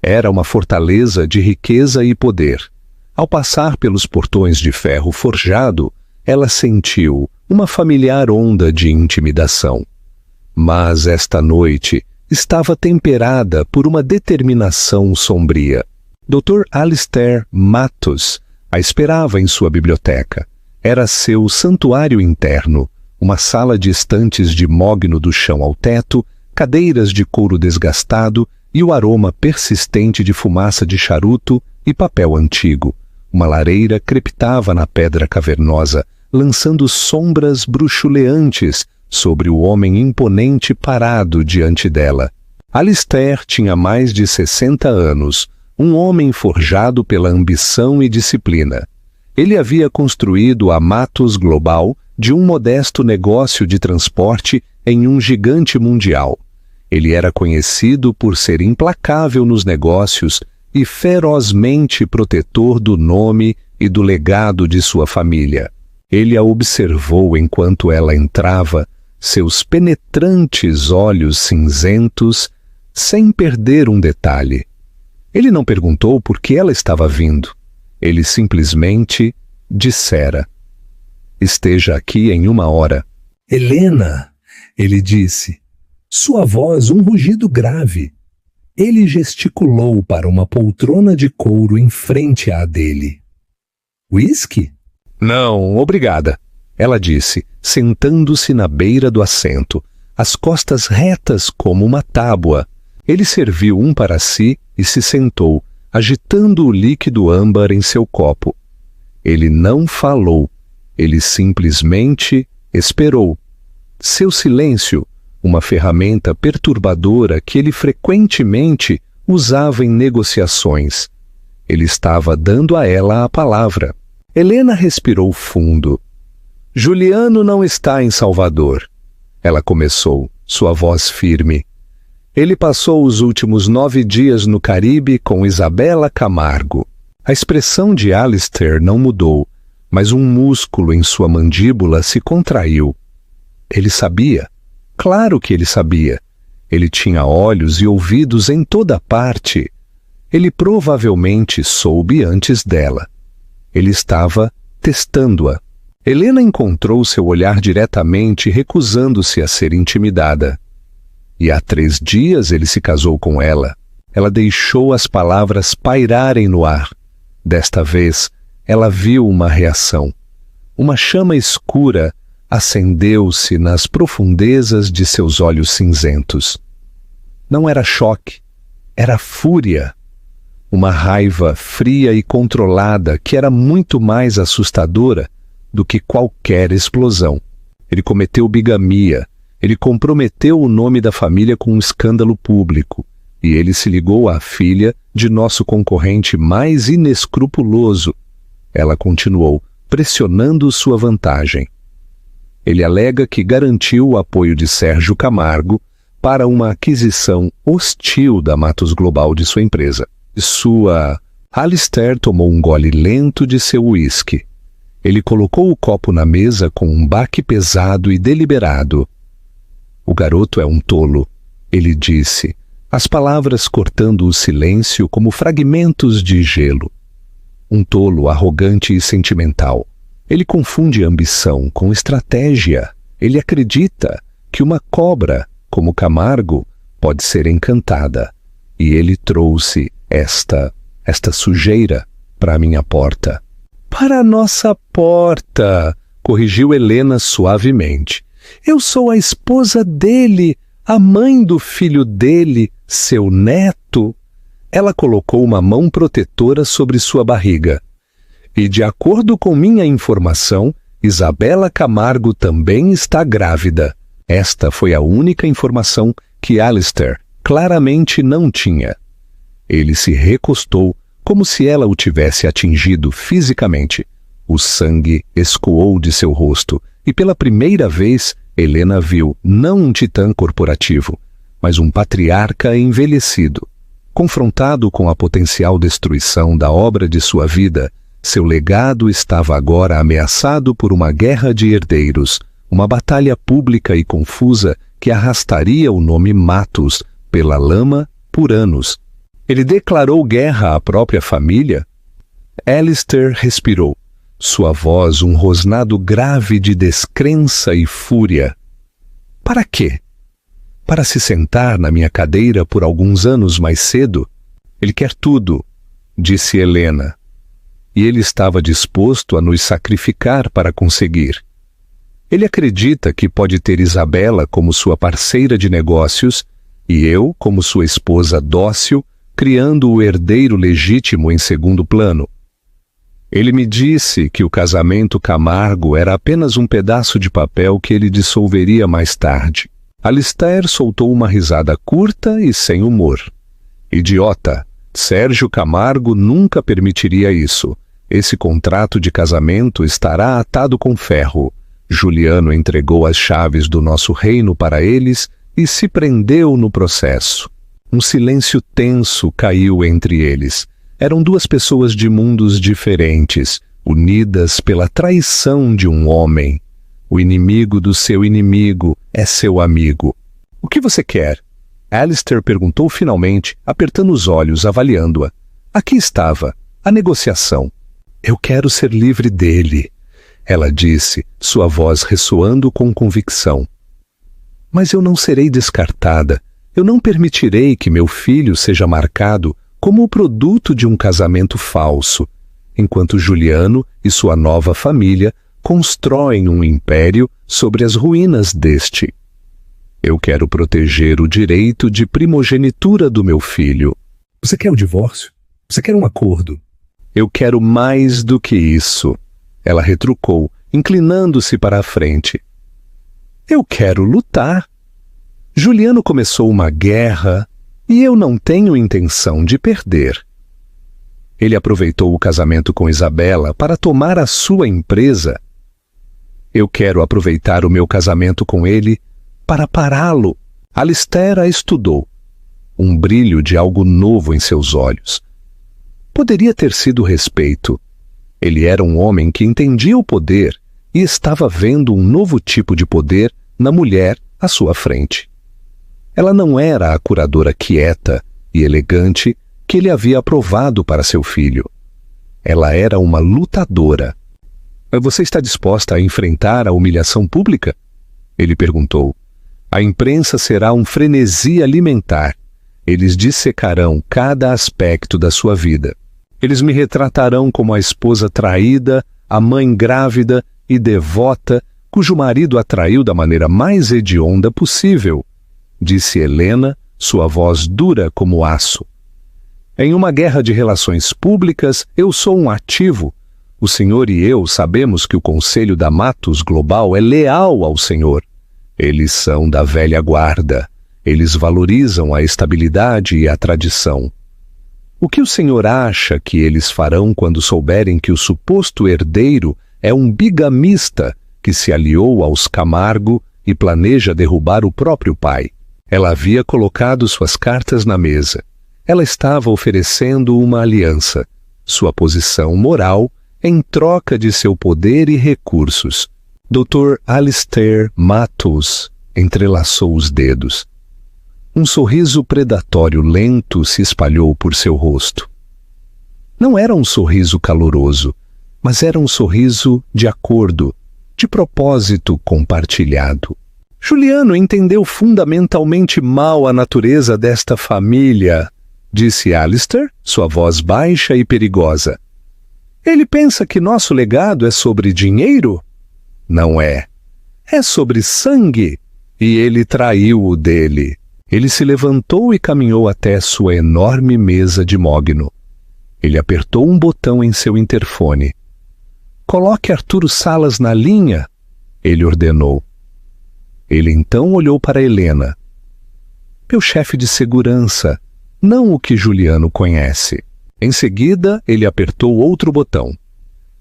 Speaker 1: Era uma fortaleza de riqueza e poder. Ao passar pelos portões de ferro forjado, ela sentiu uma familiar onda de intimidação. Mas esta noite estava temperada por uma determinação sombria. Dr. Alistair Matos a esperava em sua biblioteca. Era seu santuário interno, uma sala de estantes de mogno do chão ao teto, cadeiras de couro desgastado e o aroma persistente de fumaça de charuto e papel antigo. Uma lareira crepitava na pedra cavernosa, lançando sombras bruxuleantes sobre o homem imponente parado diante dela. Alistair tinha mais de 60 anos, um homem forjado pela ambição e disciplina. Ele havia construído a Matos Global de um modesto negócio de transporte em um gigante mundial. Ele era conhecido por ser implacável nos negócios e ferozmente protetor do nome e do legado de sua família. Ele a observou enquanto ela entrava, seus penetrantes olhos cinzentos, sem perder um detalhe. Ele não perguntou por que ela estava vindo. Ele simplesmente dissera: "Esteja aqui em 1 hora." "Helena!" ele disse. Sua voz um rugido grave. Ele gesticulou para uma poltrona de couro em frente à dele. "Whisky?" "Não, obrigada," ela disse, sentando-se na beira do assento, as costas retas como uma tábua. Ele serviu um para si e se sentou, agitando o líquido âmbar em seu copo. Ele não falou, ele simplesmente esperou. Seu silêncio, uma ferramenta perturbadora que ele frequentemente usava em negociações. Ele estava dando a ela a palavra. Helena respirou fundo. "Juliano não está em Salvador," ela começou, sua voz firme. "Ele passou os últimos 9 dias no Caribe com Isabela Camargo." A expressão de Alistair não mudou, mas um músculo em sua mandíbula se contraiu. Ele sabia. Claro que ele sabia. Ele tinha olhos e ouvidos em toda parte. Ele provavelmente soube antes dela. Ele estava testando-a. Helena encontrou seu olhar diretamente, recusando-se a ser intimidada. E há 3 dias ele se casou com ela. Ela deixou as palavras pairarem no ar. Desta vez, ela viu uma reação. Uma chama escura acendeu-se nas profundezas de seus olhos cinzentos. Não era choque, era fúria. Uma raiva fria e controlada que era muito mais assustadora do que qualquer explosão. Ele cometeu bigamia, ele comprometeu o nome da família com um escândalo público, e ele se ligou à filha de nosso concorrente mais inescrupuloso. Ela continuou, pressionando sua vantagem. Ele alega que garantiu o apoio de Sérgio Camargo para uma aquisição hostil da Matos Global de sua empresa. Alistair tomou um gole lento de seu uísque. Ele colocou o copo na mesa com um baque pesado e deliberado. "O garoto é um tolo," ele disse, as palavras cortando o silêncio como fragmentos de gelo. Um tolo arrogante e sentimental. Ele confunde ambição com estratégia. Ele acredita que uma cobra, como Camargo, pode ser encantada. E ele trouxe esta sujeira para a minha porta. "Para a nossa porta", corrigiu Helena suavemente. "Eu sou a esposa dele, a mãe do filho dele, seu neto." Ela colocou uma mão protetora sobre sua barriga. "E de acordo com minha informação, Isabela Camargo também está grávida." Esta foi a única informação que Alistair claramente não tinha. Ele se recostou como se ela o tivesse atingido fisicamente. O sangue escoou de seu rosto e pela primeira vez Helena viu não um titã corporativo, mas um patriarca envelhecido. Confrontado com a potencial destruição da obra de sua vida, seu legado estava agora ameaçado por uma guerra de herdeiros, uma batalha pública e confusa que arrastaria o nome Matos pela lama por anos. Ele declarou guerra à própria família? Alistair respirou, sua voz um rosnado grave de descrença e fúria. Para quê? Para se sentar na minha cadeira por alguns anos mais cedo? Ele quer tudo, disse Helena. E ele estava disposto a nos sacrificar para conseguir. Ele acredita que pode ter Isabela como sua parceira de negócios e eu como sua esposa dócil, criando o herdeiro legítimo em segundo plano. Ele me disse que o casamento Camargo era apenas um pedaço de papel que ele dissolveria mais tarde. Alistair soltou uma risada curta e sem humor. Idiota, Sérgio Camargo nunca permitiria isso. Esse contrato de casamento estará atado com ferro. Juliano entregou as chaves do nosso reino para eles e se prendeu no processo. Um silêncio tenso caiu entre eles. Eram duas pessoas de mundos diferentes, unidas pela traição de um homem. O inimigo do seu inimigo é seu amigo. O que você quer? Alistair perguntou finalmente, apertando os olhos, avaliando-a. Aqui estava, a negociação. Eu quero ser livre dele, ela disse, sua voz ressoando com convicção. Mas eu não serei descartada. Eu não permitirei que meu filho seja marcado como o produto de um casamento falso, enquanto Juliano e sua nova família constroem um império sobre as ruínas deste. Eu quero proteger o direito de primogenitura do meu filho. Você quer o divórcio? Você quer um acordo? Eu quero mais do que isso, ela retrucou, inclinando-se para a frente. Eu quero lutar. Juliano começou uma guerra e eu não tenho intenção de perder. Ele aproveitou o casamento com Isabela para tomar a sua empresa. Eu quero aproveitar o meu casamento com ele para pará-lo. Alistair a estudou. Um brilho de algo novo em seus olhos. Poderia ter sido respeito. Ele era um homem que entendia o poder e estava vendo um novo tipo de poder na mulher à sua frente. Ela não era a curadora quieta e elegante que ele havia aprovado para seu filho. Ela era uma lutadora. Você está disposta a enfrentar a humilhação pública? Ele perguntou. A imprensa será um frenesi alimentar. Eles dissecarão cada aspecto da sua vida. Eles me retratarão como a esposa traída, a mãe grávida e devota, cujo marido a traiu da maneira mais hedionda possível, disse Helena, sua voz dura como aço. Em uma guerra de relações públicas, eu sou um ativo. O senhor e eu sabemos que o Conselho da Matos Global é leal ao senhor. Eles são da velha guarda. Eles valorizam a estabilidade e a tradição. O que o senhor acha que eles farão quando souberem que o suposto herdeiro é um bigamista que se aliou aos Camargo e planeja derrubar o próprio pai? Ela havia colocado suas cartas na mesa. Ela estava oferecendo uma aliança, sua posição moral, em troca de seu poder e recursos. Dr. Alistair Matos entrelaçou os dedos. Um sorriso predatório lento se espalhou por seu rosto. Não era um sorriso caloroso, mas era um sorriso de acordo, de propósito compartilhado. Juliano entendeu fundamentalmente mal a natureza desta família, disse Alistair, sua voz baixa e perigosa. Ele pensa que nosso legado é sobre dinheiro? Não é. É sobre sangue, e ele traiu o dele. Ele se levantou e caminhou até sua enorme mesa de mogno. Ele apertou um botão em seu interfone. Coloque Arturo Salas na linha, ele ordenou. Ele então olhou para Helena. Meu chefe de segurança, não o que Juliano conhece. Em seguida, ele apertou outro botão.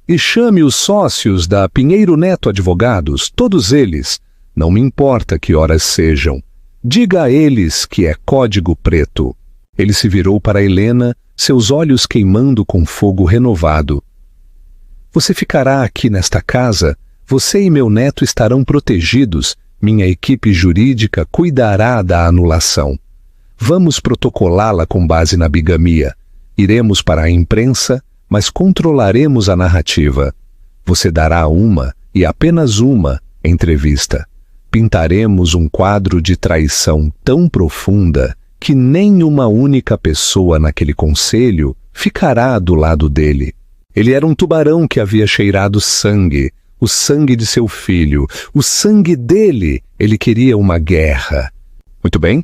Speaker 1: E chame os sócios da Pinheiro Neto Advogados, todos eles. Não me importa que horas sejam. Diga a eles que é código preto. Ele se virou para Helena, seus olhos queimando com fogo renovado. Você ficará aqui nesta casa, você e meu neto estarão protegidos, minha equipe jurídica cuidará da anulação. Vamos protocolá-la com base na bigamia. Iremos para a imprensa, mas controlaremos a narrativa. Você dará uma, e apenas uma, entrevista. Pintaremos um quadro de traição tão profunda que nem uma única pessoa naquele conselho ficará do lado dele. Ele era um tubarão que havia cheirado sangue, o sangue de seu filho, o sangue dele. Ele queria uma guerra. Muito bem,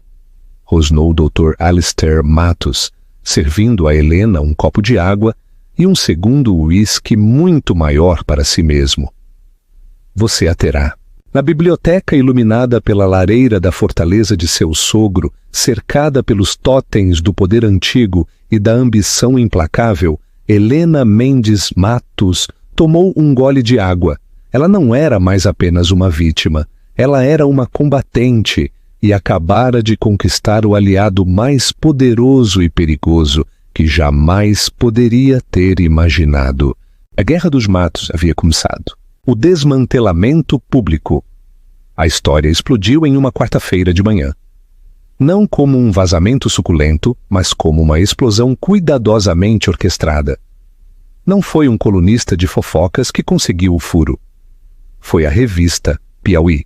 Speaker 1: rosnou o Dr. Alistair Matos, servindo a Helena um copo de água e um segundo uísque muito maior para si mesmo. Você a terá. Na biblioteca iluminada pela lareira da fortaleza de seu sogro, cercada pelos totens do poder antigo e da ambição implacável, Helena Mendes Matos tomou um gole de água. Ela não era mais apenas uma vítima. Ela era uma combatente, e acabara de conquistar o aliado mais poderoso e perigoso que jamais poderia ter imaginado. A Guerra dos Matos havia começado. O desmantelamento público. A história explodiu em uma quarta-feira de manhã. Não como um vazamento suculento, mas como uma explosão cuidadosamente orquestrada. Não foi um colunista de fofocas que conseguiu o furo. Foi a revista Piauí.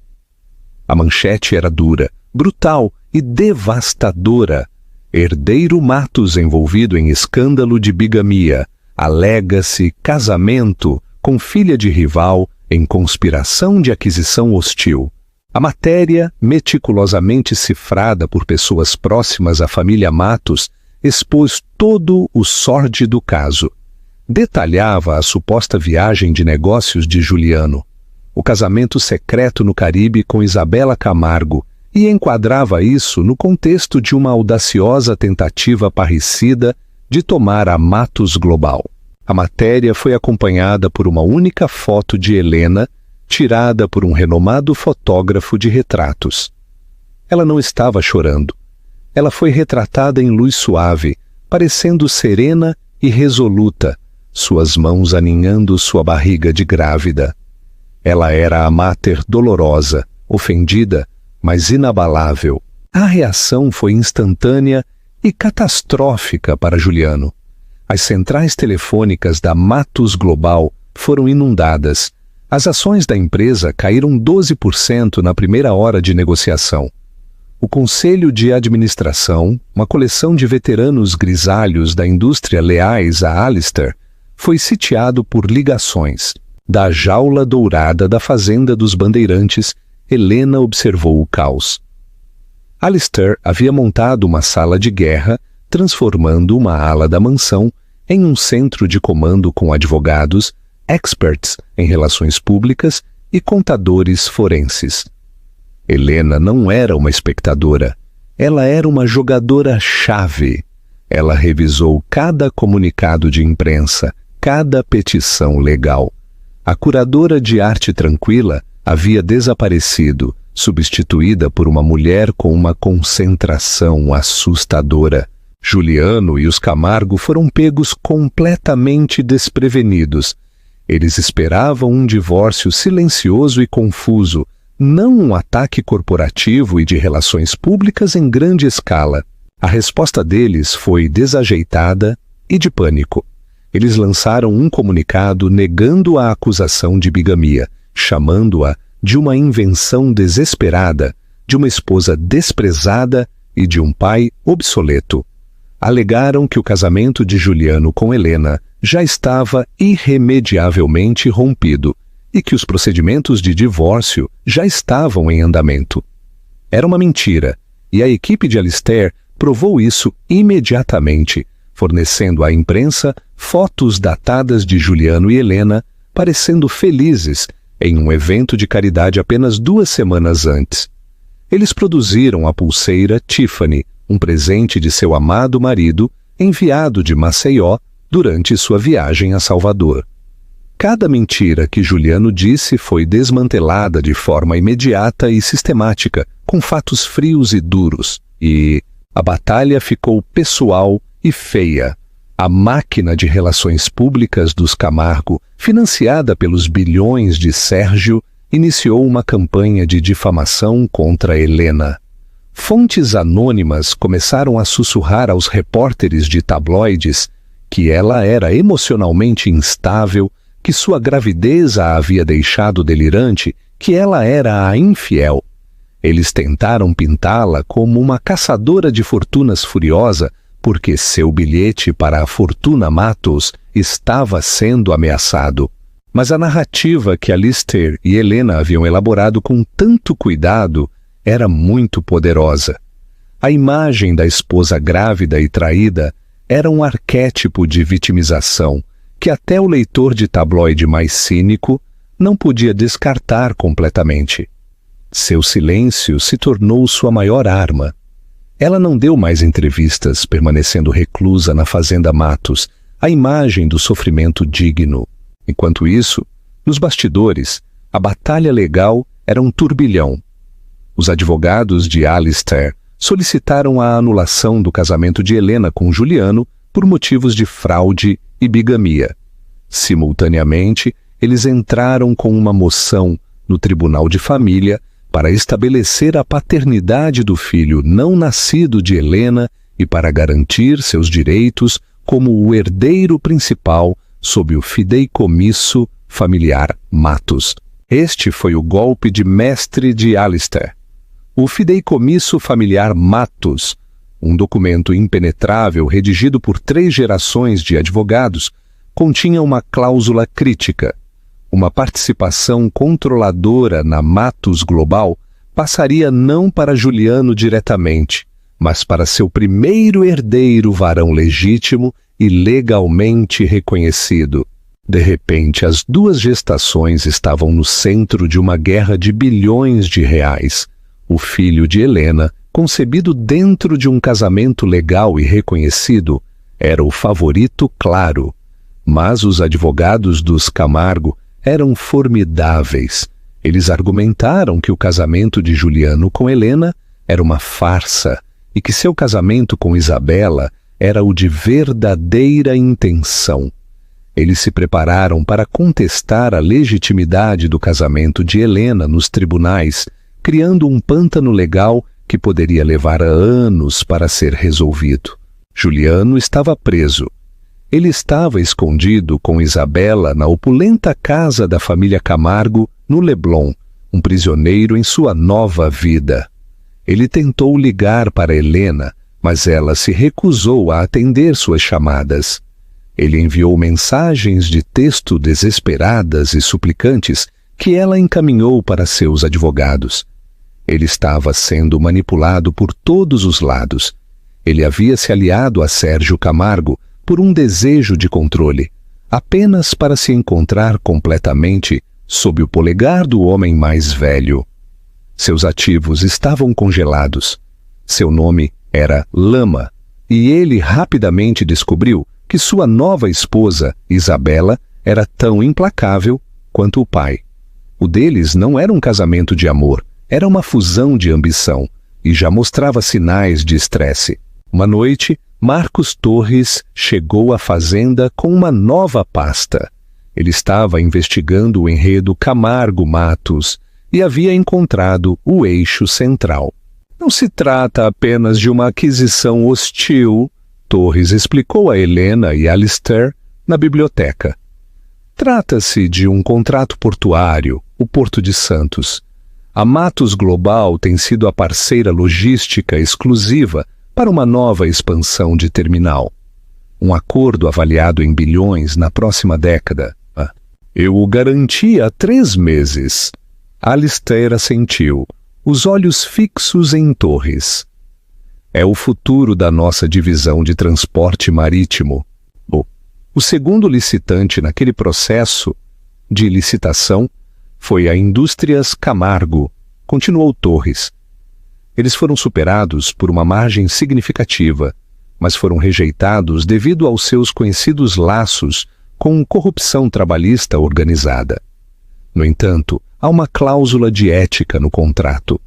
Speaker 1: A manchete era dura, brutal e devastadora. Herdeiro Matos envolvido em escândalo de bigamia. Alega-se casamento com filha de rival em conspiração de aquisição hostil. A matéria, meticulosamente cifrada por pessoas próximas à família Matos, expôs todo o sórdido caso. Detalhava a suposta viagem de negócios de Juliano, o casamento secreto no Caribe com Isabela Camargo, e enquadrava isso no contexto de uma audaciosa tentativa parricida de tomar a Matos Global. A matéria foi acompanhada por uma única foto de Helena, tirada por um renomado fotógrafo de retratos. Ela não estava chorando. Ela foi retratada em luz suave, parecendo serena e resoluta, suas mãos aninhando sua barriga de grávida. Ela era a máter dolorosa, ofendida, mas inabalável. A reação foi instantânea e catastrófica para Juliano. As centrais telefônicas da Matos Global foram inundadas. As ações da empresa caíram 12% na primeira hora de negociação. O Conselho de Administração, uma coleção de veteranos grisalhos da indústria leais a Alistair, foi sitiado por ligações. Da jaula dourada da Fazenda dos Bandeirantes, Helena observou o caos. Alistair havia montado uma sala de guerra, transformando uma ala da mansão em um centro de comando com advogados, experts em relações públicas e contadores forenses. Helena não era uma espectadora, ela era uma jogadora-chave. Ela revisou cada comunicado de imprensa, cada petição legal. A curadora de arte tranquila havia desaparecido, substituída por uma mulher com uma concentração assustadora. Juliano e os Camargo foram pegos completamente desprevenidos. Eles esperavam um divórcio silencioso e confuso, não um ataque corporativo e de relações públicas em grande escala. A resposta deles foi desajeitada e de pânico. Eles lançaram um comunicado negando a acusação de bigamia, chamando-a de uma invenção desesperada, de uma esposa desprezada e de um pai obsoleto. Alegaram que o casamento de Juliano com Helena já estava irremediavelmente rompido e que os procedimentos de divórcio já estavam em andamento. Era uma mentira, e a equipe de Alistair provou isso imediatamente, fornecendo à imprensa fotos datadas de Juliano e Helena parecendo felizes em um evento de caridade apenas 2 semanas antes. Eles produziram a pulseira Tiffany, um presente de seu amado marido, enviado de Maceió durante sua viagem a Salvador. Cada mentira que Juliano disse foi desmantelada de forma imediata e sistemática, com fatos frios e duros, e a batalha ficou pessoal e feia. A máquina de relações públicas dos Camargo, financiada pelos bilhões de Sérgio, iniciou uma campanha de difamação contra Helena. Fontes anônimas começaram a sussurrar aos repórteres de tabloides que ela era emocionalmente instável, que sua gravidez a havia deixado delirante, que ela era a infiel. Eles tentaram pintá-la como uma caçadora de fortunas furiosa, porque seu bilhete para a fortuna Matos estava sendo ameaçado. Mas a narrativa que Alistair e Helena haviam elaborado com tanto cuidado era muito poderosa. A imagem da esposa grávida e traída era um arquétipo de vitimização que até o leitor de tabloide mais cínico não podia descartar completamente. Seu silêncio se tornou sua maior arma. Ela não deu mais entrevistas, permanecendo reclusa na Fazenda Matos, a imagem do sofrimento digno. Enquanto isso, nos bastidores, a batalha legal era um turbilhão. Os advogados de Alistair solicitaram a anulação do casamento de Helena com Juliano por motivos de fraude e bigamia. Simultaneamente, eles entraram com uma moção no Tribunal de Família para estabelecer a paternidade do filho não nascido de Helena e para garantir seus direitos como o herdeiro principal sob o fideicomisso familiar Matos. Este foi o golpe de mestre de Alistair. O fideicomisso familiar Matos, um documento impenetrável redigido por 3 gerações de advogados, continha uma cláusula crítica. Uma participação controladora na Matos Global passaria não para Juliano diretamente, mas para seu primeiro herdeiro varão legítimo e legalmente reconhecido. De repente, as 2 gestações estavam no centro de uma guerra de bilhões de reais. O filho de Helena, concebido dentro de um casamento legal e reconhecido, era o favorito claro. Mas os advogados dos Camargo eram formidáveis. Eles argumentaram que o casamento de Juliano com Helena era uma farsa e que seu casamento com Isabela era o de verdadeira intenção. Eles se prepararam para contestar a legitimidade do casamento de Helena nos tribunais, criando um pântano legal que poderia levar anos para ser resolvido. Juliano estava preso. Ele estava escondido com Isabela na opulenta casa da família Camargo, no Leblon, um prisioneiro em sua nova vida. Ele tentou ligar para Helena, mas ela se recusou a atender suas chamadas. Ele enviou mensagens de texto desesperadas e suplicantes que ela encaminhou para seus advogados. Ele estava sendo manipulado por todos os lados. Ele havia se aliado a Sérgio Camargo por um desejo de controle, apenas para se encontrar completamente sob o polegar do homem mais velho. Seus ativos estavam congelados. Seu nome era Lama, e ele rapidamente descobriu que sua nova esposa, Isabela, era tão implacável quanto o pai. O deles não era um casamento de amor, era uma fusão de ambição, e já mostrava sinais de estresse. Uma noite, Marcos Torres chegou à fazenda com uma nova pasta. Ele estava investigando o enredo Camargo Matos e havia encontrado o eixo central. Não se trata apenas de uma aquisição hostil, Torres explicou a Helena e Alistair na biblioteca. Trata-se de um contrato portuário, o Porto de Santos. A Matos Global tem sido a parceira logística exclusiva para uma nova expansão de terminal. Um acordo avaliado em bilhões na próxima década. Eu o garanti há 3 meses. Alistair assentiu, os olhos fixos em Torres. É o futuro da nossa divisão de transporte marítimo. O segundo licitante naquele processo de licitação foi a Indústrias Camargo, continuou Torres. Eles foram superados por uma margem significativa, mas foram rejeitados devido aos seus conhecidos laços com corrupção trabalhista organizada. No entanto, há uma cláusula de ética no contrato.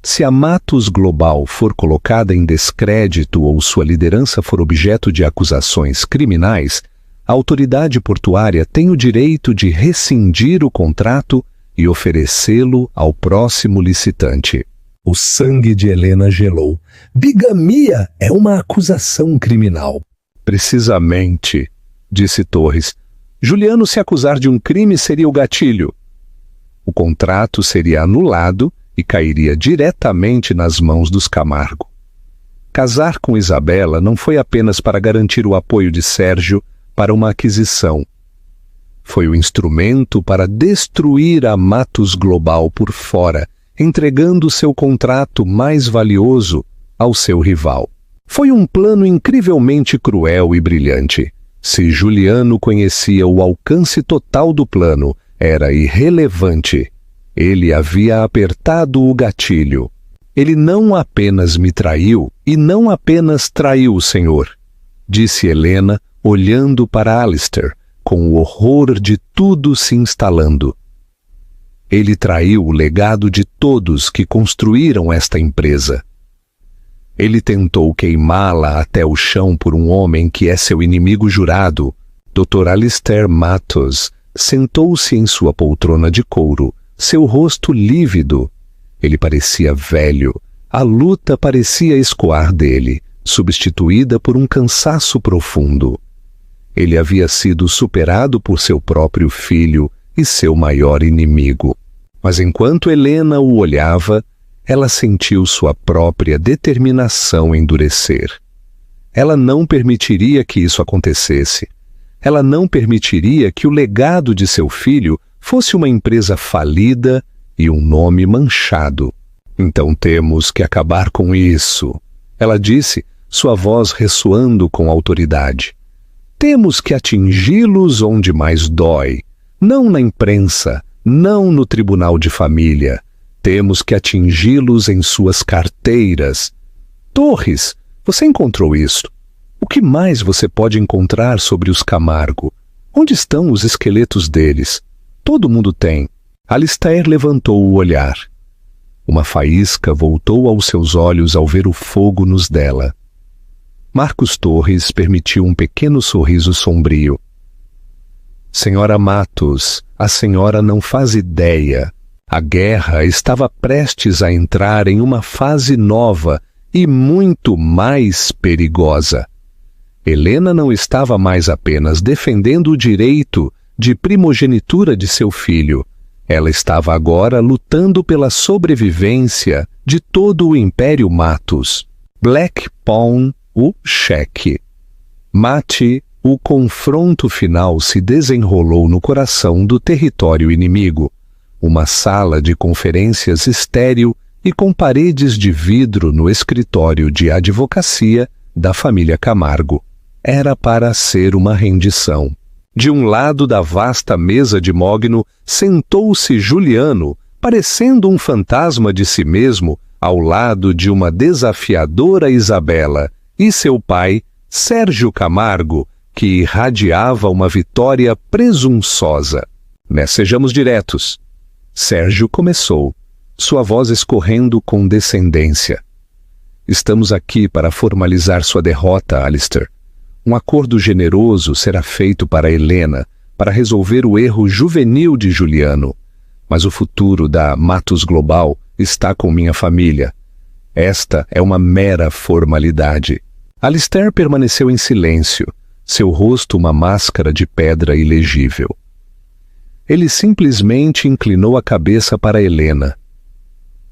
Speaker 1: Se a Matos Global for colocada em descrédito ou sua liderança for objeto de acusações criminais, a autoridade portuária tem o direito de rescindir o contrato e oferecê-lo ao próximo licitante. O sangue de Helena gelou. Bigamia é uma acusação criminal. Precisamente, disse Torres. Juliano se acusar de um crime seria o gatilho. O contrato seria anulado e cairia diretamente nas mãos dos Camargo. Casar com Isabela não foi apenas para garantir o apoio de Sérgio para uma aquisição. Foi o instrumento para destruir a Matos Global por fora, entregando seu contrato mais valioso ao seu rival. Foi um plano incrivelmente cruel e brilhante. Se Juliano conhecia o alcance total do plano, era irrelevante. Ele havia apertado o gatilho. Ele não apenas me traiu, e não apenas traiu o Senhor, disse Helena, olhando para Alistair, com o horror de tudo se instalando. Ele traiu o legado de todos que construíram esta empresa. Ele tentou queimá-la até o chão por um homem que é seu inimigo jurado. Dr. Alistair Matos sentou-se em sua poltrona de couro, seu rosto lívido. Ele parecia velho. A luta parecia escoar dele, substituída por um cansaço profundo. Ele havia sido superado por seu próprio filho e seu maior inimigo. Mas enquanto Helena o olhava, ela sentiu sua própria determinação endurecer. Ela não permitiria que isso acontecesse. Ela não permitiria que o legado de seu filho fosse uma empresa falida e um nome manchado. Então temos que acabar com isso, ela disse, sua voz ressoando com autoridade. Temos que atingi-los onde mais dói, não na imprensa, não no tribunal de família. Temos que atingi-los em suas carteiras. Torres, você encontrou isso. O que mais você pode encontrar sobre os Camargo? Onde estão os esqueletos deles? Todo mundo tem. Alistair levantou o olhar. Uma faísca voltou aos seus olhos ao ver o fogo nos dela. Marcos Torres permitiu um pequeno sorriso sombrio. Senhora Matos, a senhora não faz ideia. A guerra estava prestes a entrar em uma fase nova e muito mais perigosa. Helena não estava mais apenas defendendo o direito de primogenitura de seu filho. Ela estava agora lutando pela sobrevivência de todo o Império Matos. Black Pawn, o cheque. Mate, o confronto final se desenrolou no coração do território inimigo. Uma sala de conferências estéril e com paredes de vidro no escritório de advocacia da família Camargo. Era para ser uma rendição. De um lado da vasta mesa de mogno, sentou-se Juliano, parecendo um fantasma de si mesmo, ao lado de uma desafiadora Isabela, e seu pai, Sérgio Camargo, que irradiava uma vitória presunçosa. Mas sejamos diretos. Sérgio começou, sua voz escorrendo com descendência. Estamos aqui para formalizar sua derrota, Alistair. Um acordo generoso será feito para Helena, para resolver o erro juvenil de Juliano. Mas o futuro da Matos Global está com minha família. Esta é uma mera formalidade. Alistair permaneceu em silêncio, seu rosto uma máscara de pedra ilegível. Ele simplesmente inclinou a cabeça para Helena.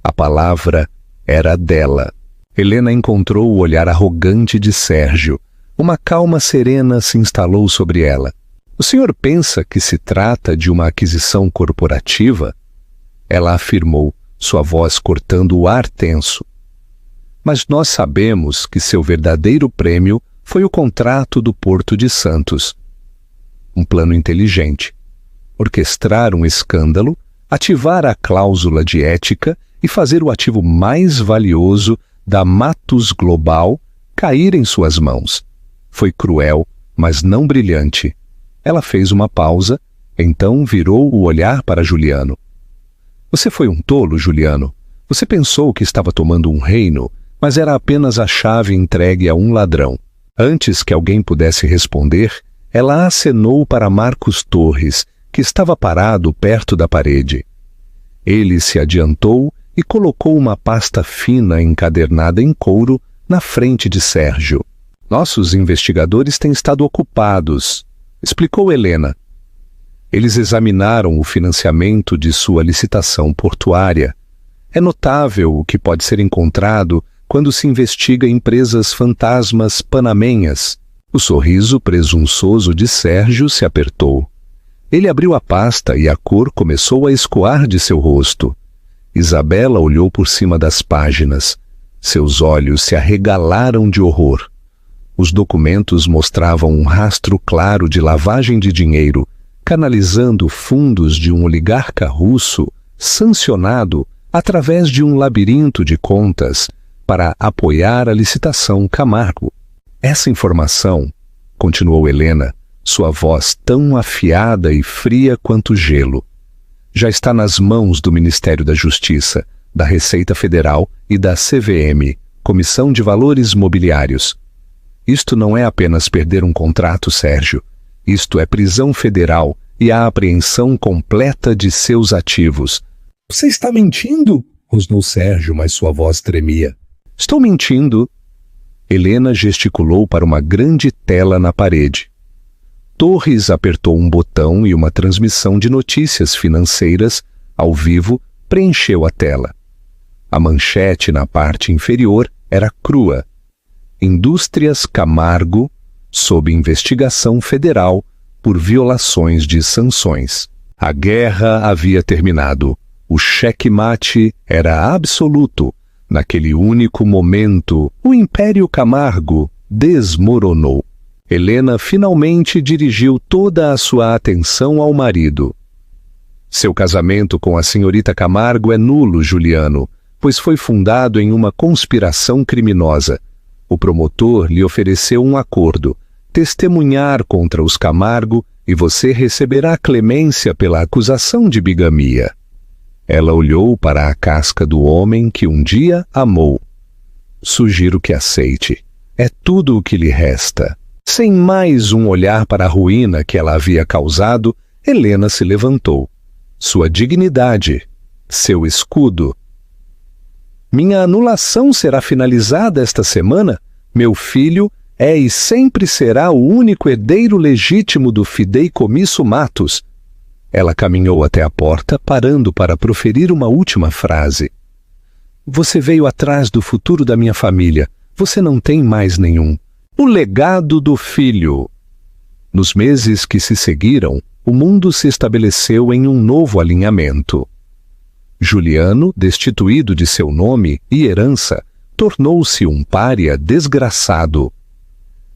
Speaker 1: A palavra era dela. Helena encontrou o olhar arrogante de Sérgio. Uma calma serena se instalou sobre ela. O senhor pensa que se trata de uma aquisição corporativa? Ela afirmou, sua voz cortando o ar tenso. Mas nós sabemos que seu verdadeiro prêmio foi o contrato do Porto de Santos. Um plano inteligente. Orquestrar um escândalo, ativar a cláusula de ética e fazer o ativo mais valioso da Matos Global cair em suas mãos. Foi cruel, mas não brilhante. Ela fez uma pausa, então virou o olhar para Juliano. Você foi um tolo, Juliano. Você pensou que estava tomando um reino, mas era apenas a chave entregue a um ladrão. Antes que alguém pudesse responder, ela acenou para Marcos Torres, que estava parado perto da parede. Ele se adiantou e colocou uma pasta fina encadernada em couro na frente de Sérgio. Nossos investigadores têm estado ocupados, explicou Helena. Eles examinaram o financiamento de sua licitação portuária. É notável o que pode ser encontrado quando se investiga empresas fantasmas panamenhas. O sorriso presunçoso de Sérgio se apertou. Ele abriu a pasta e a cor começou a escoar de seu rosto. Isabela olhou por cima das páginas. Seus olhos se arregalaram de horror. Os documentos mostravam um rastro claro de lavagem de dinheiro, canalizando fundos de um oligarca russo sancionado através de um labirinto de contas para apoiar a licitação Camargo. Essa informação, continuou Helena, sua voz tão afiada e fria quanto gelo, já está nas mãos do Ministério da Justiça, da Receita Federal e da CVM, Comissão de Valores Mobiliários. Isto não é apenas perder um contrato, Sérgio. Isto é prisão federal e a apreensão completa de seus ativos. Você está mentindo? Rosnou Sérgio, mas sua voz tremia. Estou mentindo. Helena gesticulou para uma grande tela na parede. Torres apertou um botão e uma transmissão de notícias financeiras, ao vivo, preencheu a tela. A manchete na parte inferior era crua. Indústrias Camargo, sob investigação federal por violações de sanções. A guerra havia terminado. O checkmate era absoluto. Naquele único momento, o Império Camargo desmoronou. Helena finalmente dirigiu toda a sua atenção ao marido. Seu casamento com a senhorita Camargo é nulo, Juliano, pois foi fundado em uma conspiração criminosa. O promotor lhe ofereceu um acordo: testemunhar contra os Camargo e você receberá clemência pela acusação de bigamia. Ela olhou para a casca do homem que um dia amou. Sugiro que aceite. É tudo o que lhe resta. Sem mais um olhar para a ruína que ela havia causado, Helena se levantou. Sua dignidade, seu escudo. Minha anulação será finalizada esta semana. Meu filho é e sempre será o único herdeiro legítimo do fideicomisso Matos. Ela caminhou até a porta, parando para proferir uma última frase. Você veio atrás do futuro da minha família. Você não tem mais nenhum. O legado do filho. Nos meses que se seguiram, o mundo se estabeleceu em um novo alinhamento. Juliano, destituído de seu nome e herança, tornou-se um pária desgraçado.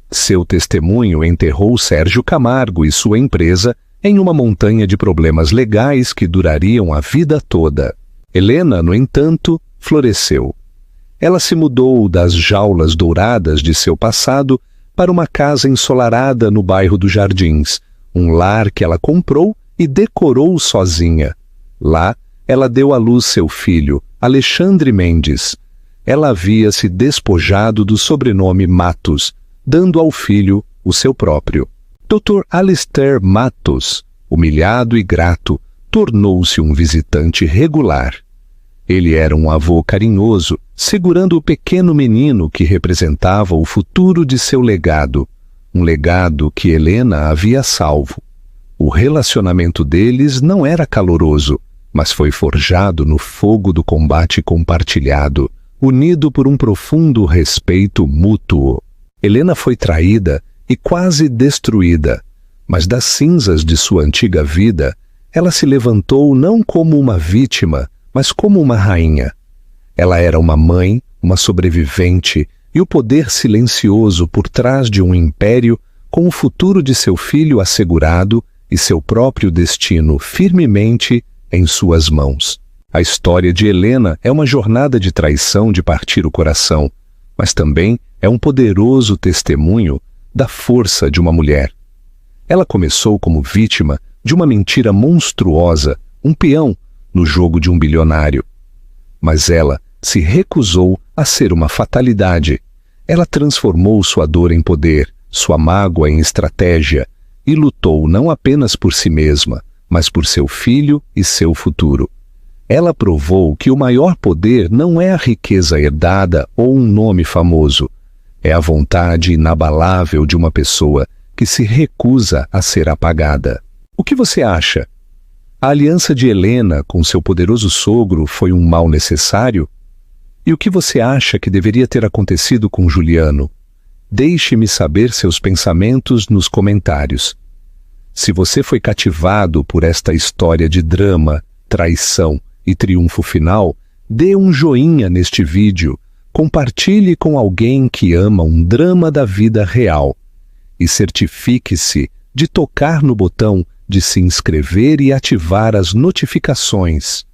Speaker 1: Seu testemunho enterrou Sérgio Camargo e sua empresa em uma montanha de problemas legais que durariam a vida toda. Helena, no entanto, floresceu. Ela se mudou das jaulas douradas de seu passado para uma casa ensolarada no bairro dos Jardins, um lar que ela comprou e decorou sozinha. Lá, ela deu à luz seu filho, Alexandre Mendes. Ela havia se despojado do sobrenome Matos, dando ao filho o seu próprio. Dr. Alistair Matos, humilhado e grato, tornou-se um visitante regular. Ele era um avô carinhoso, segurando o pequeno menino que representava o futuro de seu legado, um legado que Helena havia salvo. O relacionamento deles não era caloroso, mas foi forjado no fogo do combate compartilhado, unido por um profundo respeito mútuo. Helena foi traída e quase destruída, mas das cinzas de sua antiga vida, ela se levantou não como uma vítima, mas como uma rainha. Ela era uma mãe, uma sobrevivente e o poder silencioso por trás de um império com o futuro de seu filho assegurado e seu próprio destino firmemente em suas mãos. A história de Helena é uma jornada de traição de partir o coração, mas também é um poderoso testemunho da força de uma mulher. Ela começou como vítima de uma mentira monstruosa, um peão no jogo de um bilionário. Mas ela se recusou a ser uma fatalidade. Ela transformou sua dor em poder, sua mágoa em estratégia, e lutou não apenas por si mesma, mas por seu filho e seu futuro. Ela provou que o maior poder não é a riqueza herdada ou um nome famoso. É a vontade inabalável de uma pessoa que se recusa a ser apagada. O que você acha? A aliança de Helena com seu poderoso sogro foi um mal necessário? E o que você acha que deveria ter acontecido com Juliano? Deixe-me saber seus pensamentos nos comentários. Se você foi cativado por esta história de drama, traição e triunfo final, dê um joinha neste vídeo, compartilhe com alguém que ama um drama da vida real e certifique-se de tocar no botão de se inscrever e ativar as notificações.